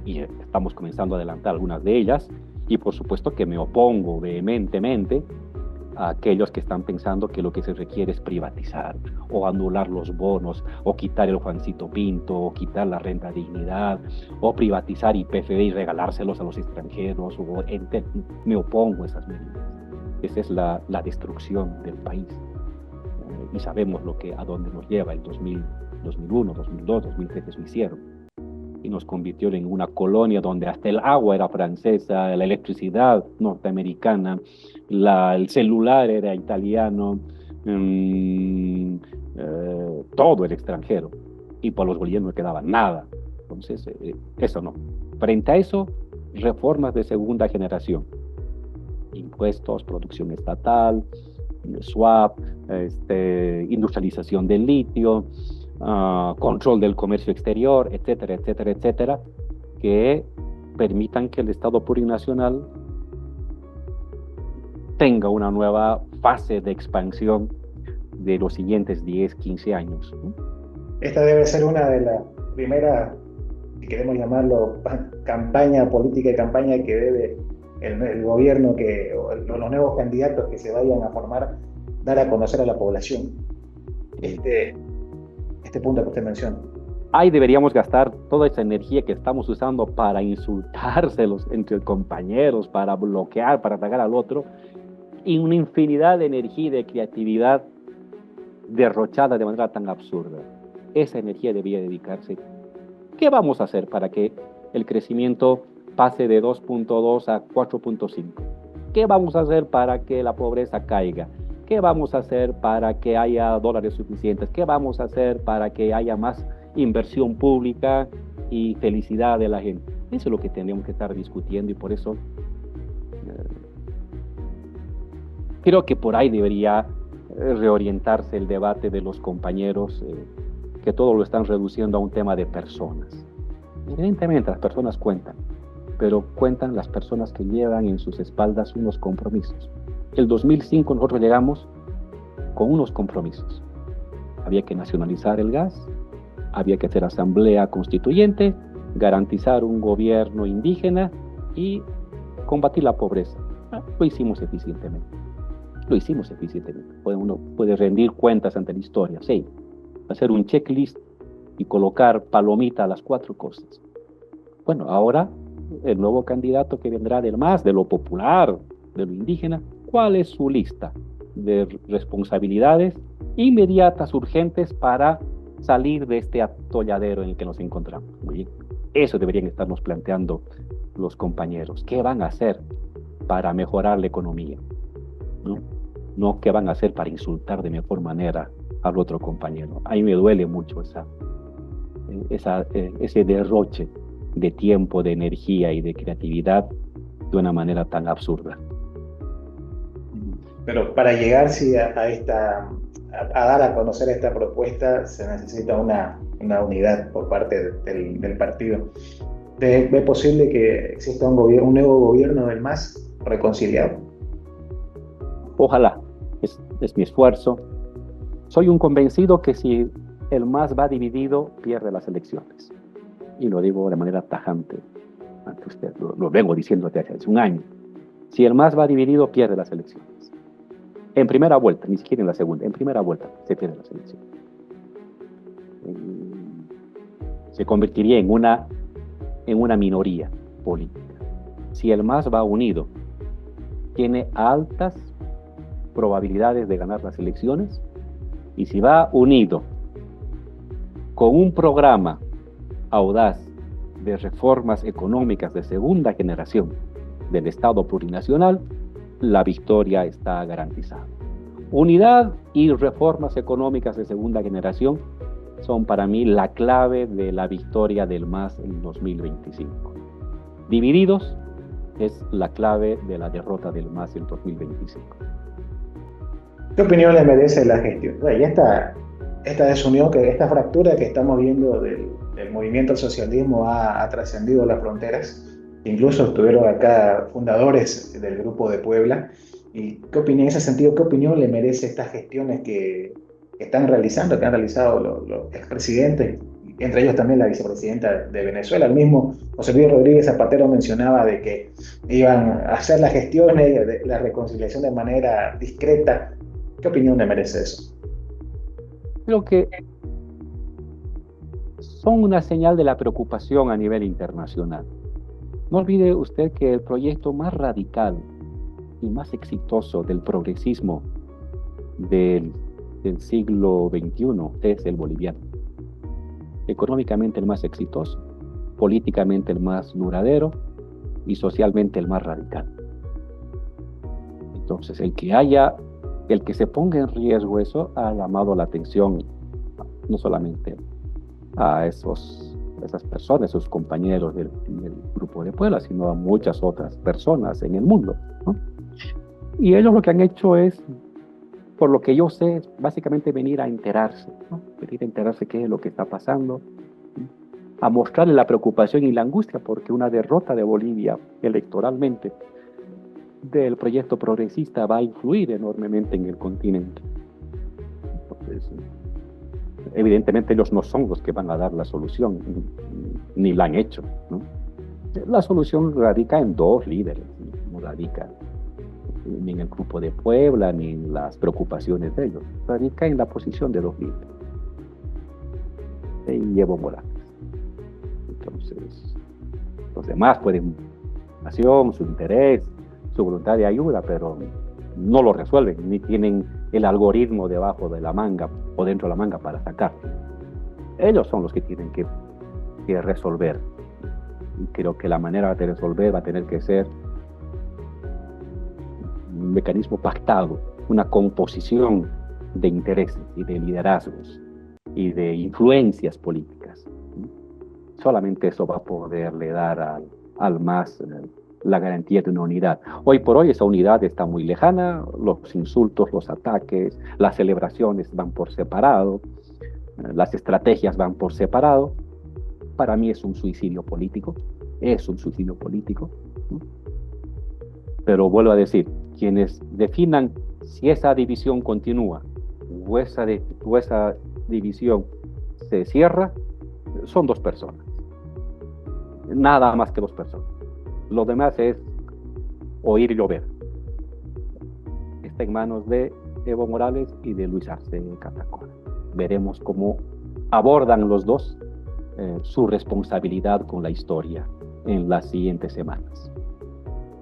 Y estamos comenzando a adelantar algunas de ellas, y por supuesto que me opongo vehementemente a aquellos que están pensando que lo que se requiere es privatizar o anular los bonos o quitar el Juancito Pinto o quitar la renta dignidad o privatizar YPF y regalárselos a los extranjeros. Me opongo a esas medidas. Esa es la destrucción del país. Y sabemos a dónde nos lleva el 2001, 2002, 2003 eso hicieron. Y nos convirtió en una colonia donde hasta el agua era francesa, la electricidad norteamericana, el celular era italiano, todo era extranjero. Y por los bolivianos no quedaba nada. Entonces, eso no. Frente a eso, reformas de segunda generación. Impuestos, producción estatal, swap, industrialización del litio, control del comercio exterior, etcétera, etcétera, etcétera, que permitan que el Estado plurinacional tenga una nueva fase de expansión de los siguientes 10, 15 años. Esta debe ser una de las primeras, si queremos llamarlo, campaña política y campaña que debe el gobierno, o los nuevos candidatos que se vayan a formar, dar a conocer a la población este punto que usted menciona. Ahí deberíamos gastar toda esa energía que estamos usando para insultárselos entre compañeros, para bloquear, para atacar al otro, y una infinidad de energía y de creatividad derrochada de manera tan absurda. Esa energía debía dedicarse. ¿Qué vamos a hacer para que el crecimiento pase de 2.2 a 4.5? ¿Qué vamos a hacer para que la pobreza caiga? ¿Qué vamos a hacer para que haya dólares suficientes? ¿Qué vamos a hacer para que haya más inversión pública y felicidad de la gente? Eso es lo que tenemos que estar discutiendo, y por eso creo que por ahí debería reorientarse el debate de los compañeros, que todo lo están reduciendo a un tema de personas. Evidentemente las personas cuentan, pero cuentan las personas que llevan en sus espaldas unos compromisos. El 2005 nosotros llegamos con unos compromisos. Había que nacionalizar el gas, había que hacer asamblea constituyente, garantizar un gobierno indígena y combatir la pobreza. Lo hicimos eficientemente. Uno puede rendir cuentas ante la historia, sí. Hacer un checklist y colocar palomita a las 4 cosas. Bueno, ahora el nuevo candidato que vendrá del MAS, de lo popular, de lo indígena, ¿cuál es su lista de responsabilidades inmediatas, urgentes, para salir de este atolladero en el que nos encontramos? Muy bien. Eso deberían estarnos planteando los compañeros. ¿Qué van a hacer para mejorar la economía? No qué van a hacer para insultar de mejor manera al otro compañero. A mí me duele mucho ese derroche de tiempo, de energía y de creatividad de una manera tan absurda. Pero para llegar a dar a conocer esta propuesta se necesita una unidad por parte del partido. ¿Ve posible que exista un nuevo gobierno del MAS reconciliado? Ojalá, es mi esfuerzo. Soy un convencido que si el MAS va dividido, pierde las elecciones. Y lo digo de manera tajante ante usted, lo vengo diciendo desde hace un año. Si el MAS va dividido, pierde las elecciones. En primera vuelta, ni siquiera en la segunda, en primera vuelta se pierden las elecciones. Se convertiría en una minoría política. Si el MAS va unido, tiene altas probabilidades de ganar las elecciones, y si va unido con un programa audaz de reformas económicas de segunda generación del Estado plurinacional, la victoria está garantizada. Unidad y reformas económicas de segunda generación son para mí la clave de la victoria del MAS en 2025. divididos es la clave de la derrota del MAS en 2025. ¿Qué opinión le merece la gestión? Y esta desunión, esta fractura que estamos viendo del movimiento al socialismo ha trascendido las fronteras. Incluso estuvieron acá fundadores del Grupo de Puebla. ¿Y qué opinión, en ese sentido, qué opinión le merece estas gestiones que están realizando, que han realizado los expresidentes, entre ellos también la vicepresidenta de Venezuela? El mismo José Luis Rodríguez Zapatero mencionaba de que iban a hacer las gestiones, la reconciliación de manera discreta. ¿Qué opinión le merece eso? Creo que son una señal de la preocupación a nivel internacional. No olvide usted que el proyecto más radical y más exitoso del progresismo del siglo XXI es el boliviano. Económicamente el más exitoso, políticamente el más duradero y socialmente el más radical. Entonces, el que se ponga en riesgo eso ha llamado la atención no solamente a esas personas, sus compañeros del Grupo de Puebla, sino a muchas otras personas en el mundo, ¿no? Y ellos lo que han hecho es, por lo que yo sé, básicamente venir a enterarse, ¿no? Venir a enterarse qué es lo que está pasando, ¿no? A mostrarle la preocupación y la angustia, porque una derrota de Bolivia electoralmente del proyecto progresista va a influir enormemente en el continente. Entonces, evidentemente ellos no son los que van a dar la solución, ni la han hecho, ¿no? La solución radica en dos líderes, no radica ni en el Grupo de Puebla, ni en las preocupaciones de ellos, radica en la posición de dos líderes, y Evo Morales. Entonces, los demás pueden, su interés, su voluntad de ayuda, pero no lo resuelven, ni tienen el algoritmo debajo de la manga o dentro de la manga para sacar. Ellos son los que tienen que resolver. Y creo que la manera de resolver va a tener que ser un mecanismo pactado, una composición de intereses y de liderazgos y de influencias políticas. Solamente eso va a poderle dar al MAS la garantía de una unidad. Hoy por hoy esa unidad está muy lejana, los insultos, los ataques, las celebraciones van por separado, las estrategias van por separado. Para mí es un suicidio político, ¿no? Pero vuelvo a decir, quienes definan si esa división continúa o esa división se cierra, son dos personas, nada más que dos personas. Lo demás es oír y llover. Está en manos de Evo Morales y de Luis Arce Catacora. Veremos cómo abordan los dos su responsabilidad con la historia en las siguientes semanas.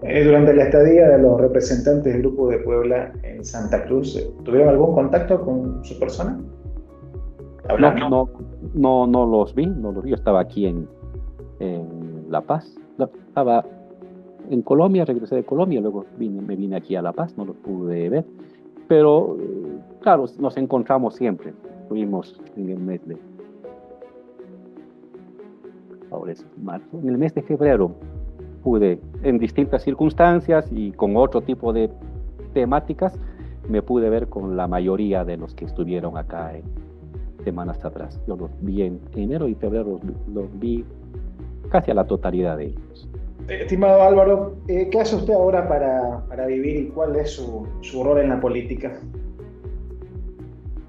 Durante la estadía de los representantes del Grupo de Puebla en Santa Cruz, ¿tuvieron algún contacto con su persona? No los vi. Yo estaba aquí en La Paz. Estaba en Colombia, regresé de Colombia, luego me vine aquí a La Paz, no los pude ver. Pero, claro, nos encontramos siempre. Estuvimos en el mes de... Ahora es marzo. En el mes de febrero pude, en distintas circunstancias y con otro tipo de temáticas, me pude ver con la mayoría de los que estuvieron acá en semanas atrás. Yo los vi en enero y febrero, los vi casi a la totalidad de ellos. Estimado Álvaro, ¿qué hace usted ahora para vivir y cuál es su rol en la política?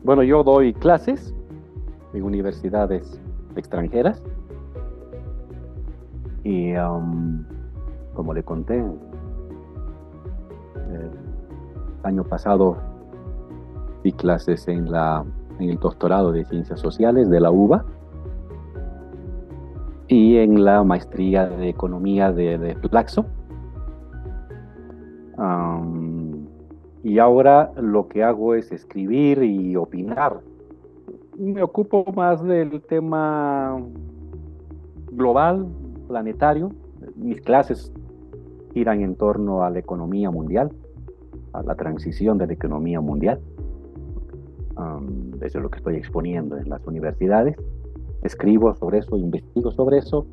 Bueno, yo doy clases en universidades extranjeras y como le conté, el año pasado di clases en el doctorado de Ciencias Sociales de la UBA y en la maestría de Economía de Flaxo. Y ahora lo que hago es escribir y opinar. Me ocupo más del tema global, planetario. Mis clases giran en torno a la economía mundial, a la transición de la economía mundial. Eso es lo que estoy exponiendo en las universidades. Escribo sobre eso, investigo sobre eso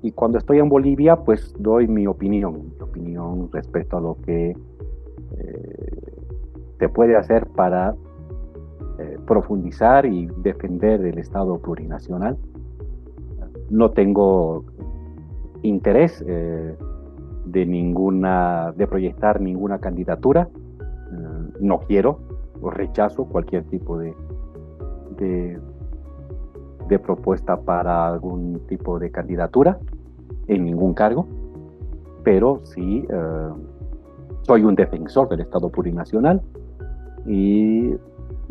Y cuando estoy en Bolivia, pues doy mi opinión respecto a lo que se puede hacer para profundizar y defender el Estado plurinacional. No tengo interés de proyectar ninguna candidatura. No quiero o rechazo cualquier tipo de propuesta para algún tipo de candidatura en ningún cargo, pero sí soy un defensor del Estado plurinacional y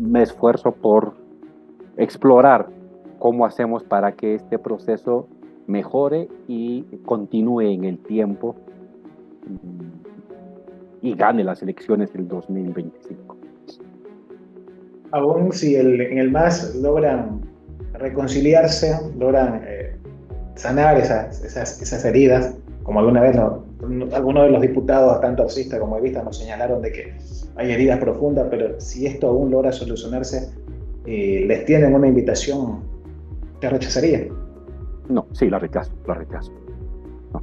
me esfuerzo por explorar cómo hacemos para que este proceso mejore y continúe en el tiempo y gane las elecciones del 2025. Aún si en el MAS logran reconciliarse, logran sanar esas heridas, como alguna vez algunos de los diputados, tanto arcistas como evistas, nos señalaron de que hay heridas profundas, pero si esto aún logra solucionarse, les tienen una invitación, ¿te rechazaría? No, sí, la rechazo. No.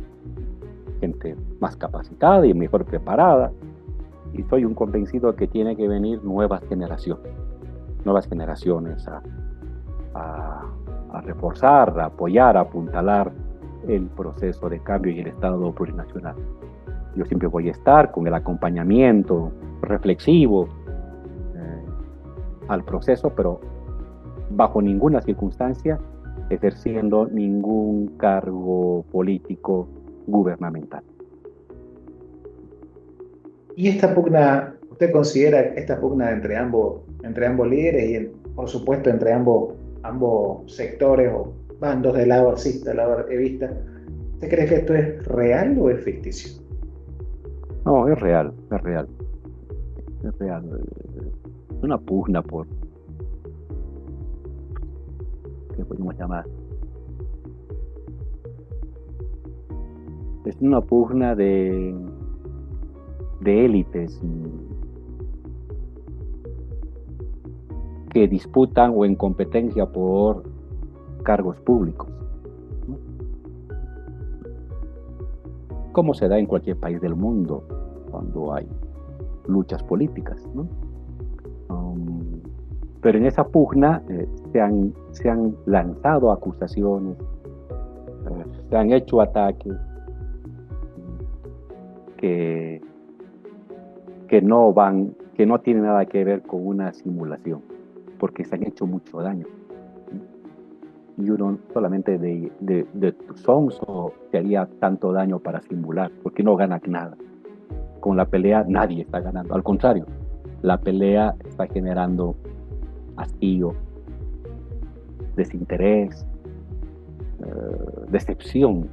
Gente más capacitada y mejor preparada, y soy un convencido de que tiene que venir nuevas generaciones a reforzar, a apoyar, a apuntalar el proceso de cambio y el Estado plurinacional. Yo siempre voy a estar con el acompañamiento reflexivo al proceso, pero bajo ninguna circunstancia ejerciendo ningún cargo político gubernamental. ¿Y esta pugna, usted considera esta pugna entre ambos líderes y, por supuesto, entre ambos sectores o bandos del lado arcista, del lado evista, ¿usted cree que esto es real o es ficticio? No, es real. Es una pugna por, ¿qué podemos llamar? Es una pugna de élites que disputan o en competencia por cargos públicos, ¿no? Como se da en cualquier país del mundo cuando hay luchas políticas, ¿no? Pero en esa pugna se han lanzado acusaciones, se han hecho ataques que no tienen nada que ver con una simulación, porque se han hecho mucho daño. Y uno solamente de sonso se haría tanto daño para simular, porque no gana nada. Con la pelea nadie está ganando, al contrario, la pelea está generando hastío, desinterés, decepción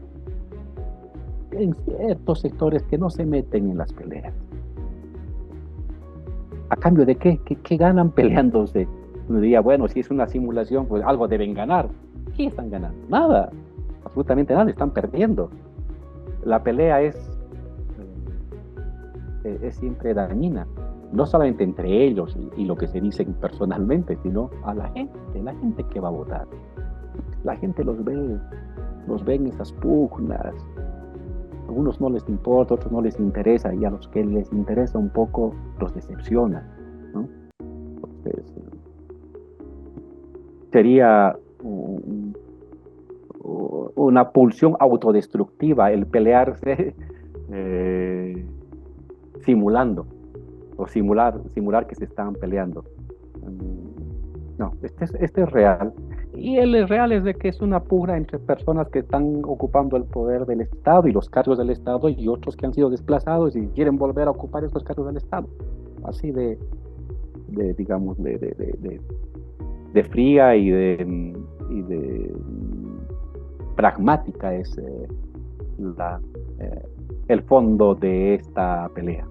en ciertos sectores que no se meten en las peleas. ¿A cambio de qué? ¿Qué ganan peleándose? Uno diría, bueno, si es una simulación, pues algo deben ganar. ¿Qué están ganando? Nada, absolutamente nada, están perdiendo. La pelea es siempre dañina, no solamente entre ellos y lo que se dicen personalmente, sino a la gente que va a votar. La gente los ve en esas pugnas. A algunos no les importa, a otros no les interesa, y a los que les interesa un poco los decepciona, ¿no? Entonces, sería una pulsión autodestructiva el pelearse simulando o simular que se están peleando. No, este es real. Y el real es de que es una pugna entre personas que están ocupando el poder del Estado y los cargos del Estado, y otros que han sido desplazados y quieren volver a ocupar esos cargos del Estado. Así digamos, de fría y de pragmática es el fondo de esta pelea.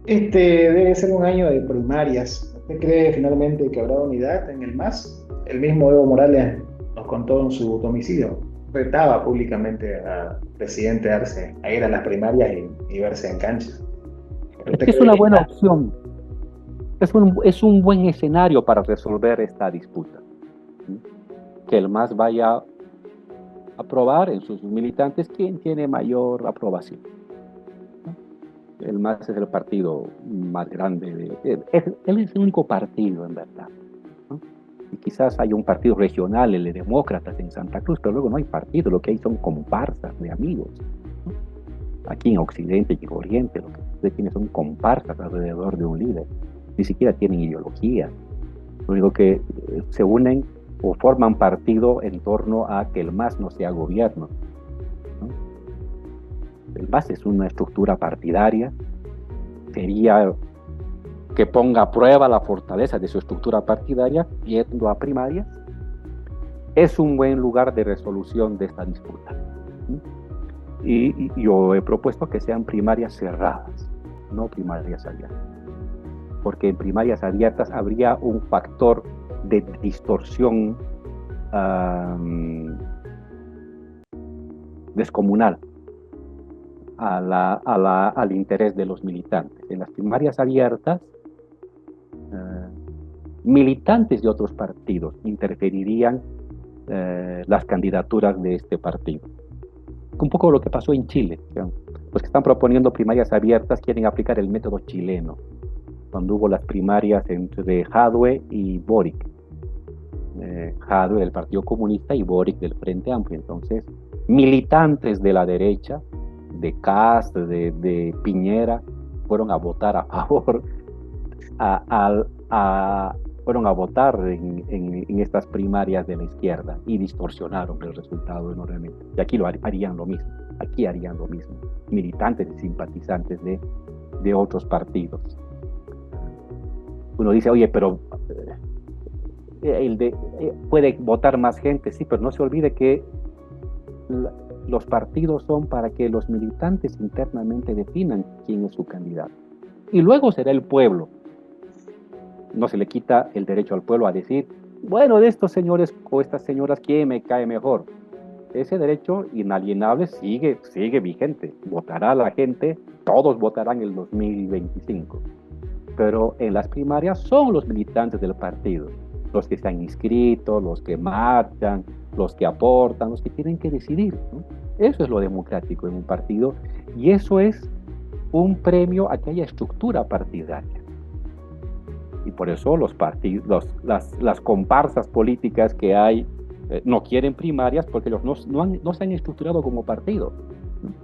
Este debe ser un año de primarias. ¿Usted cree finalmente que habrá unidad en el MAS? El mismo Evo Morales nos contó en su domicilio, retaba públicamente al presidente Arce a ir a las primarias y verse en cancha. Es una buena opción. Es un buen escenario para resolver esta disputa. Que el MAS vaya aprobar en sus militantes quién tiene mayor aprobación, ¿no? El MAS es el partido más grande, él es el único partido en verdad, ¿no? Y quizás hay un partido regional, el de Demócratas en Santa Cruz, pero luego no hay partido, lo que hay son comparsas de amigos, ¿no? Aquí en Occidente y en Oriente lo que usted tiene son comparsas alrededor de un líder, ni siquiera tienen ideología, lo único que se unen o forman partido en torno a que el MAS no sea gobierno, ¿no? El MAS es una estructura partidaria, sería que ponga a prueba la fortaleza de su estructura partidaria yendo a primarias. Es un buen lugar de resolución de esta disputa, ¿no? Y yo he propuesto que sean primarias cerradas, no primarias abiertas, porque en primarias abiertas habría un factor de distorsión descomunal al interés de los militantes. En las primarias abiertas, militantes de otros partidos interferirían las candidaturas de este partido. Un poco lo que pasó en Chile. Los que están proponiendo primarias abiertas quieren aplicar el método chileno, cuando hubo las primarias entre Jadwe y Boric. Jadwe del Partido Comunista y Boric del Frente Amplio. Entonces, militantes de la derecha, de Kast, de Piñera, fueron a votar a favor, fueron a votar en estas primarias de la izquierda y distorsionaron el resultado enormemente. Y aquí harían lo mismo, militantes y simpatizantes de otros partidos. Uno dice, oye, pero puede votar más gente, sí, pero no se olvide que los partidos son para que los militantes internamente definan quién es su candidato. Y luego será el pueblo. No se le quita el derecho al pueblo a decir, bueno, de estos señores o estas señoras, ¿quién me cae mejor? Ese derecho inalienable sigue vigente. Votará la gente, todos votarán en el 2025. Pero en las primarias son los militantes del partido, los que se han inscrito, los que marchan, los que aportan, los que tienen que decidir, ¿no? Eso es lo democrático en un partido y eso es un premio a que haya estructura partidaria. Y por eso los partidos, las comparsas políticas que hay no quieren primarias porque ellos no se han estructurado como partido.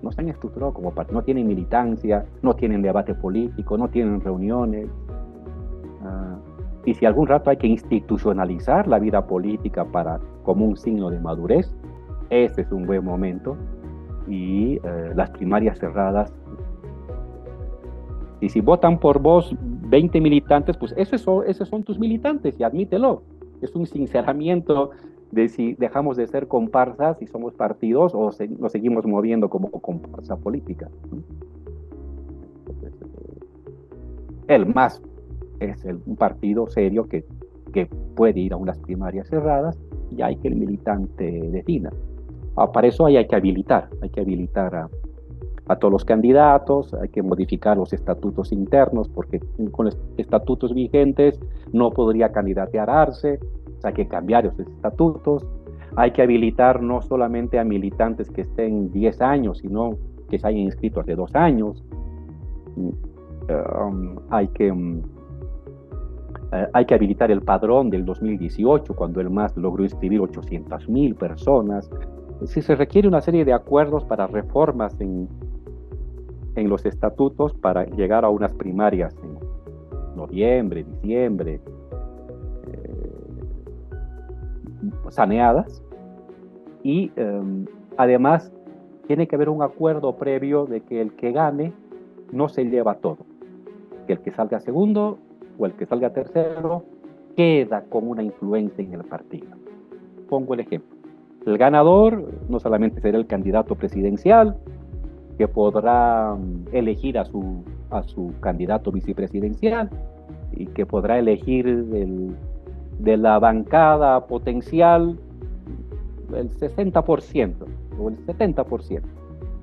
No se han estructurado como partido, no tienen militancia, no tienen debate político, no tienen reuniones. Y si algún rato hay que institucionalizar la vida política como un signo de madurez, este es un buen momento. Y las primarias cerradas, y si votan por vos 20 militantes, pues esos son tus militantes y admítelo. Es un sinceramiento de si dejamos de ser comparsas y somos partidos o nos seguimos moviendo como comparsa política. El MAS es un partido serio que puede ir a unas primarias cerradas y hay que el militante defina. Para eso hay que habilitar a todos los candidatos, hay que modificar los estatutos internos porque con los estatutos vigentes no podría candidatearse. Hay que cambiar esos estatutos, hay que habilitar no solamente a militantes que estén 10 años, sino que se hayan inscrito hace 2 años. Hay que habilitar el padrón del 2018, cuando el MAS logró inscribir 800,000 personas. Si se requiere una serie de acuerdos para reformas en los estatutos para llegar a unas primarias en noviembre, diciembre, saneadas, y además tiene que haber un acuerdo previo de que el que gane no se lleva todo, que el que salga segundo o el que salga tercero queda con una influencia en el partido. Pongo el ejemplo: el ganador no solamente será el candidato presidencial, que podrá elegir a su candidato vicepresidencial y que podrá elegir de la bancada potencial el 60% o el 70%,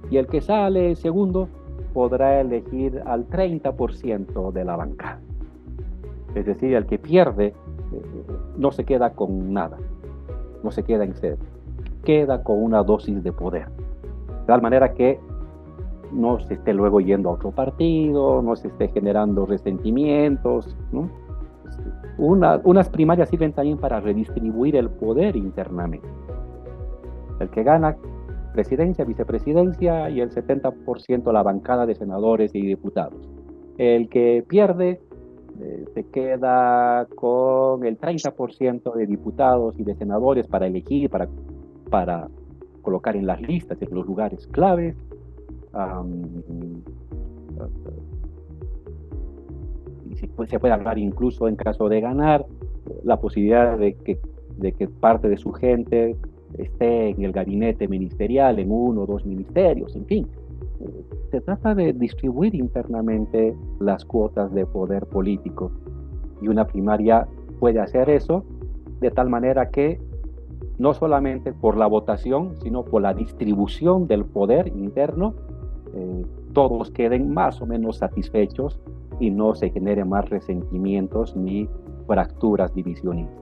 y el que sale segundo podrá elegir al 30% de la bancada. Es decir, el que pierde no se queda con nada, no se queda en cero. queda con una dosis de poder. De tal manera que no se esté luego yendo a otro partido, no se esté generando resentimientos, ¿no? Unas primarias sirven también para redistribuir el poder internamente. El que gana presidencia, vicepresidencia y el 70% la bancada de senadores y diputados. El que pierde se queda con el 30% de diputados y de senadores para elegir, para colocar en las listas, en los lugares claves. Y se puede hablar incluso, en caso de ganar, la posibilidad de que parte de su gente esté en el gabinete ministerial, en 1 o 2 ministerios, en fin. Se trata de distribuir internamente las cuotas de poder político, y una primaria puede hacer eso de tal manera que no solamente por la votación, sino por la distribución del poder interno, todos queden más o menos satisfechos y no se generen más resentimientos ni fracturas divisionistas.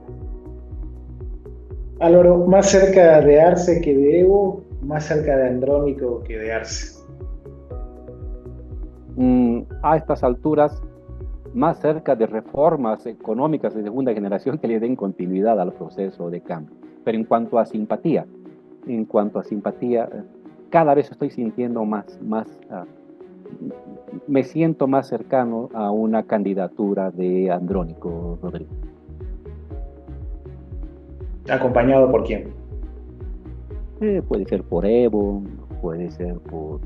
Álvaro, más cerca de Arce que de Evo, más cerca de Andrónico que de Arce. A estas alturas, más cerca de reformas económicas de segunda generación que le den continuidad al proceso de cambio. Pero en cuanto a simpatía, cada vez estoy sintiendo me siento más cercano a una candidatura de Andrónico Rodríguez. ¿Acompañado por quién? Puede ser por Evo, puede ser por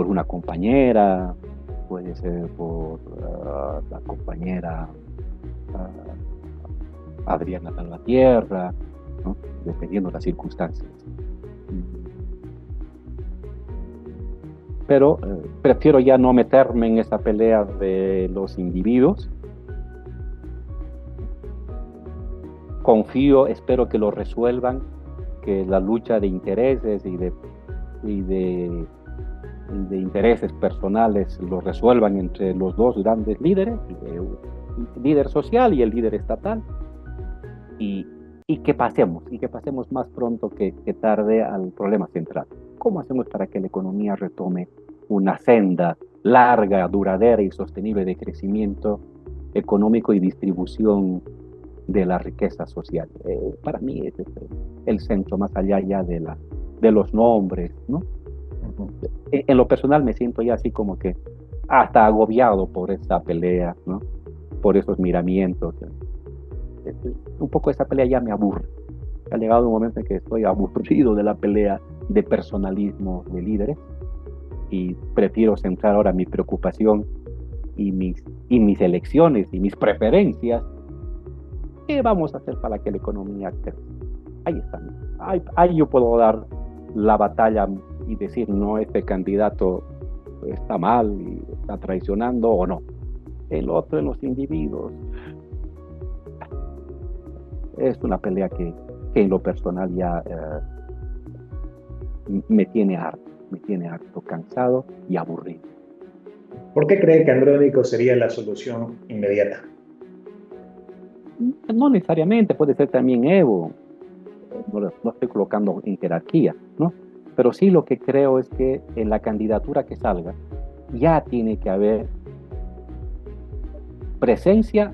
una compañera, puede ser por la compañera Adriana Salvatierra, ¿no? Dependiendo de las circunstancias. Pero prefiero ya no meterme en esa pelea de los individuos. Confío, espero que lo resuelvan, que la lucha de intereses y de intereses personales lo resuelvan entre los dos grandes líderes, el líder social y el líder estatal, y que pasemos más pronto que tarde al problema central. ¿Cómo hacemos para que la economía retome una senda larga, duradera y sostenible de crecimiento económico y distribución de la riqueza social? Para mí ese es el centro, más allá ya de los nombres, ¿no? En lo personal me siento ya así como que hasta agobiado por esa pelea, ¿no? Por esos miramientos. Un poco esa pelea ya me aburre. Ha llegado un momento en que estoy aburrido de la pelea de personalismo de líderes y prefiero centrar ahora mi preocupación y mis elecciones y mis preferencias. ¿Qué vamos a hacer para que la economía crezca? Ahí está. Ahí yo puedo dar la batalla y decir, no, este candidato está mal y está traicionando o no. El otro, en los individuos, es una pelea que en lo personal ya me tiene harto, cansado y aburrido. ¿Por qué cree que Andrónico sería la solución inmediata? No necesariamente, puede ser también Evo. No estoy colocando en jerarquía, ¿no? Pero sí lo que creo es que en la candidatura que salga ya tiene que haber presencia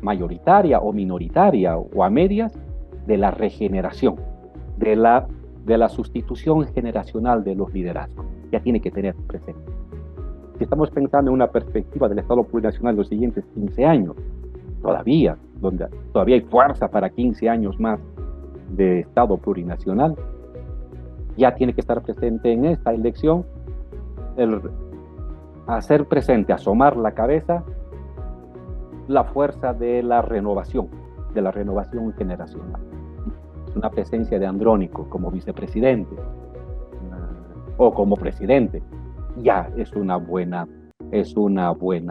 mayoritaria o minoritaria o a medias de la regeneración, de la sustitución generacional de los liderazgos. Ya tiene que tener presente. Si estamos pensando en una perspectiva del Estado plurinacional en los siguientes 15 años, todavía hay fuerza para 15 años más de Estado plurinacional, ya tiene que estar presente en esta elección hacer presente, asomar la cabeza, la fuerza de la renovación generacional. Es una presencia de Andrónico como vicepresidente o como presidente, ya es una buena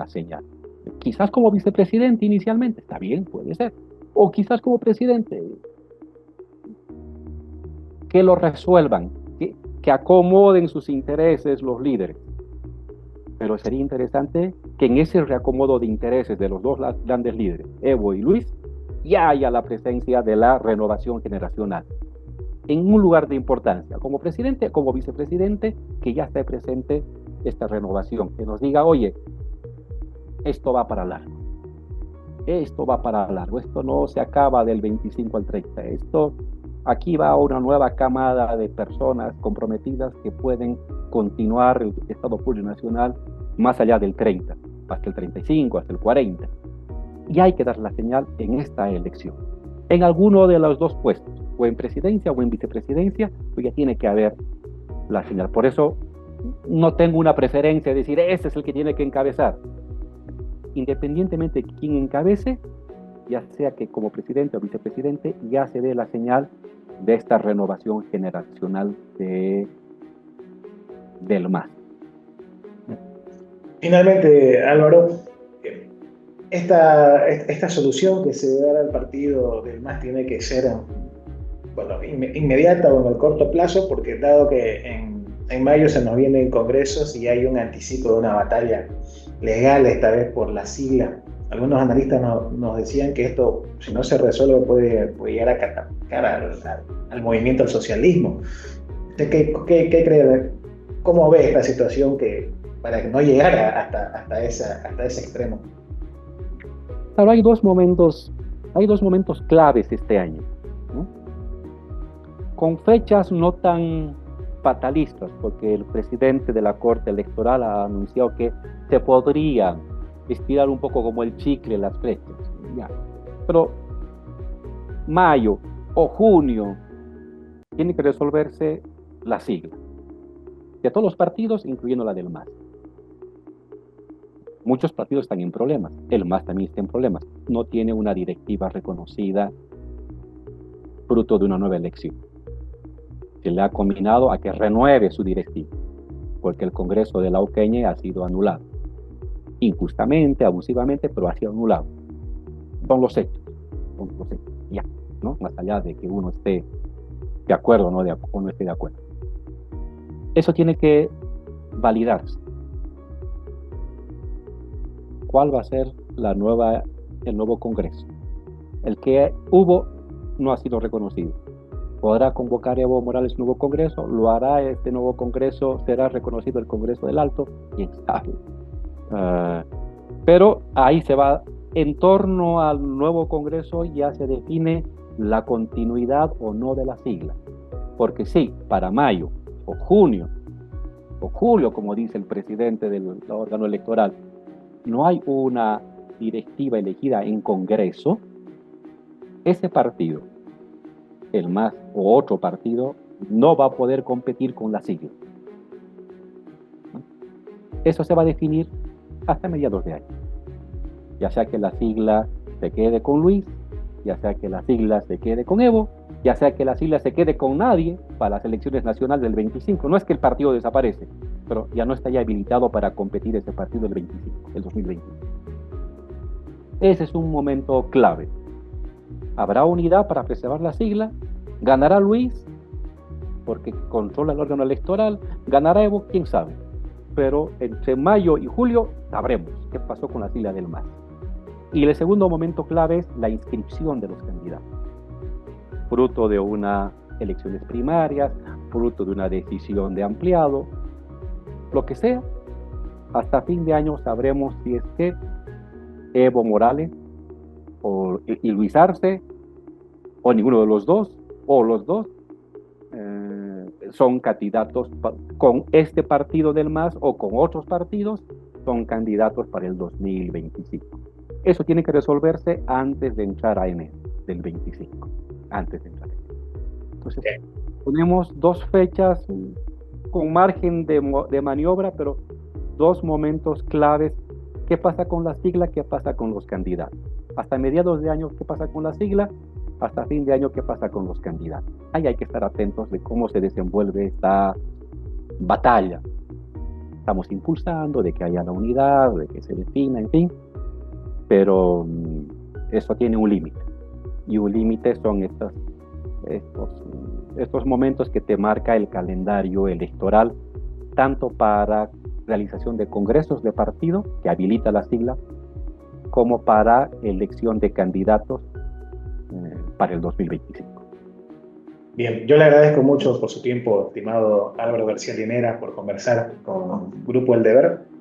señal. Quizás como vicepresidente inicialmente, está bien, puede ser, o quizás como presidente. Que lo resuelvan, que acomoden sus intereses los líderes. Pero sería interesante que en ese reacomodo de intereses de los dos grandes líderes, Evo y Luis, ya haya la presencia de la renovación generacional. en un lugar de importancia, como presidente, como vicepresidente, que ya esté presente esta renovación, que nos diga, oye, esto va para largo, esto va para largo, esto no se acaba del 25 al 30, esto, aquí va una nueva camada de personas comprometidas que pueden continuar el Estado plurinacional más allá del 30, hasta el 35, hasta el 40. Y hay que dar la señal en esta elección. En alguno de los dos puestos, o en presidencia o en vicepresidencia, pues ya tiene que haber la señal. Por eso no tengo una preferencia de decir, ese es el que tiene que encabezar. Independientemente de quién encabece, ya sea que como presidente o vicepresidente, ya se dé la señal de esta renovación generacional del MAS. Finalmente, Álvaro, esta solución que se dará al partido del MAS tiene que ser, bueno, inmediata o en el corto plazo, porque dado que en mayo se nos vienen congresos y hay un anticipo de una batalla legal, esta vez por la sigla. Algunos analistas nos decían que esto, si no se resuelve, puede llegar a catapultar al movimiento al socialismo. ¿Usted qué cree? ¿Cómo ve esta situación para que no llegara hasta ese extremo? Claro, hay dos momentos claves este año, ¿no? Con fechas no tan fatalistas, porque el presidente de la Corte Electoral ha anunciado que se podría estirar un poco como el chicle las fechas, ya. Pero mayo o junio tiene que resolverse la sigla de todos los partidos, incluyendo la del MAS. Muchos partidos están en problemas, el MAS también está en problemas, no tiene una directiva reconocida fruto de una nueva elección. Se le ha combinado a que renueve su directiva, porque el Congreso de la Uqueñe ha sido anulado, injustamente, abusivamente, pero ha sido anulado. Son los hechos, ya, ¿no? Más allá de que uno esté de acuerdo o no esté de acuerdo. Eso tiene que validarse. ¿Cuál va a ser el nuevo Congreso? El que hubo no ha sido reconocido. ¿Podrá convocar Evo Morales un nuevo Congreso? ¿Lo hará este nuevo Congreso? ¿Será reconocido el Congreso del Alto? ¿Quién sabe? Pero ahí se va, en torno al nuevo Congreso ya se define la continuidad o no de la sigla. Porque sí, para mayo o junio o julio, como dice el presidente del órgano electoral, no hay una directiva elegida en Congreso, ese partido, el MAS o otro partido, no va a poder competir con la sigla. Eso se va a definir hasta mediados de año. Ya sea que la sigla se quede con Luis, ya sea que la sigla se quede con Evo, ya sea que la sigla se quede con nadie para las elecciones nacionales del 25. No es que el partido desaparece, pero ya no está ya habilitado para competir ese partido el 25, el 2025. Ese es un momento clave. Habrá unidad para preservar la sigla, ganará Luis, porque controla el órgano electoral, ganará Evo, quién sabe. Pero entre mayo y julio sabremos qué pasó con la sigla del MAS. Y el segundo momento clave es la inscripción de los candidatos, fruto de unas elecciones primarias, fruto de una decisión de ampliado, lo que sea. Hasta fin de año sabremos si es que Evo Morales y Luis Arce, o ninguno de los dos, o los dos, son candidatos con este partido del MAS o con otros partidos, son candidatos para el 2025. Eso tiene que resolverse antes de entrar a enero del 25, antes de entrar a enero. Entonces, ponemos dos fechas con margen de maniobra, pero dos momentos claves. ¿Qué pasa con la sigla? ¿Qué pasa con los candidatos? Hasta mediados de año, ¿qué pasa con la sigla? Hasta fin de año, ¿qué pasa con los candidatos? Ahí hay que estar atentos de cómo se desenvuelve esta batalla. Estamos impulsando de que haya la unidad, de que se defina, en fin, pero eso tiene un límite. Y un límite son estos momentos que te marca el calendario electoral, tanto para realización de congresos de partido, que habilita la sigla, como para elección de candidatos para el 2025. Bien, yo le agradezco mucho por su tiempo, estimado Álvaro García Linera, por conversar con Grupo El Deber.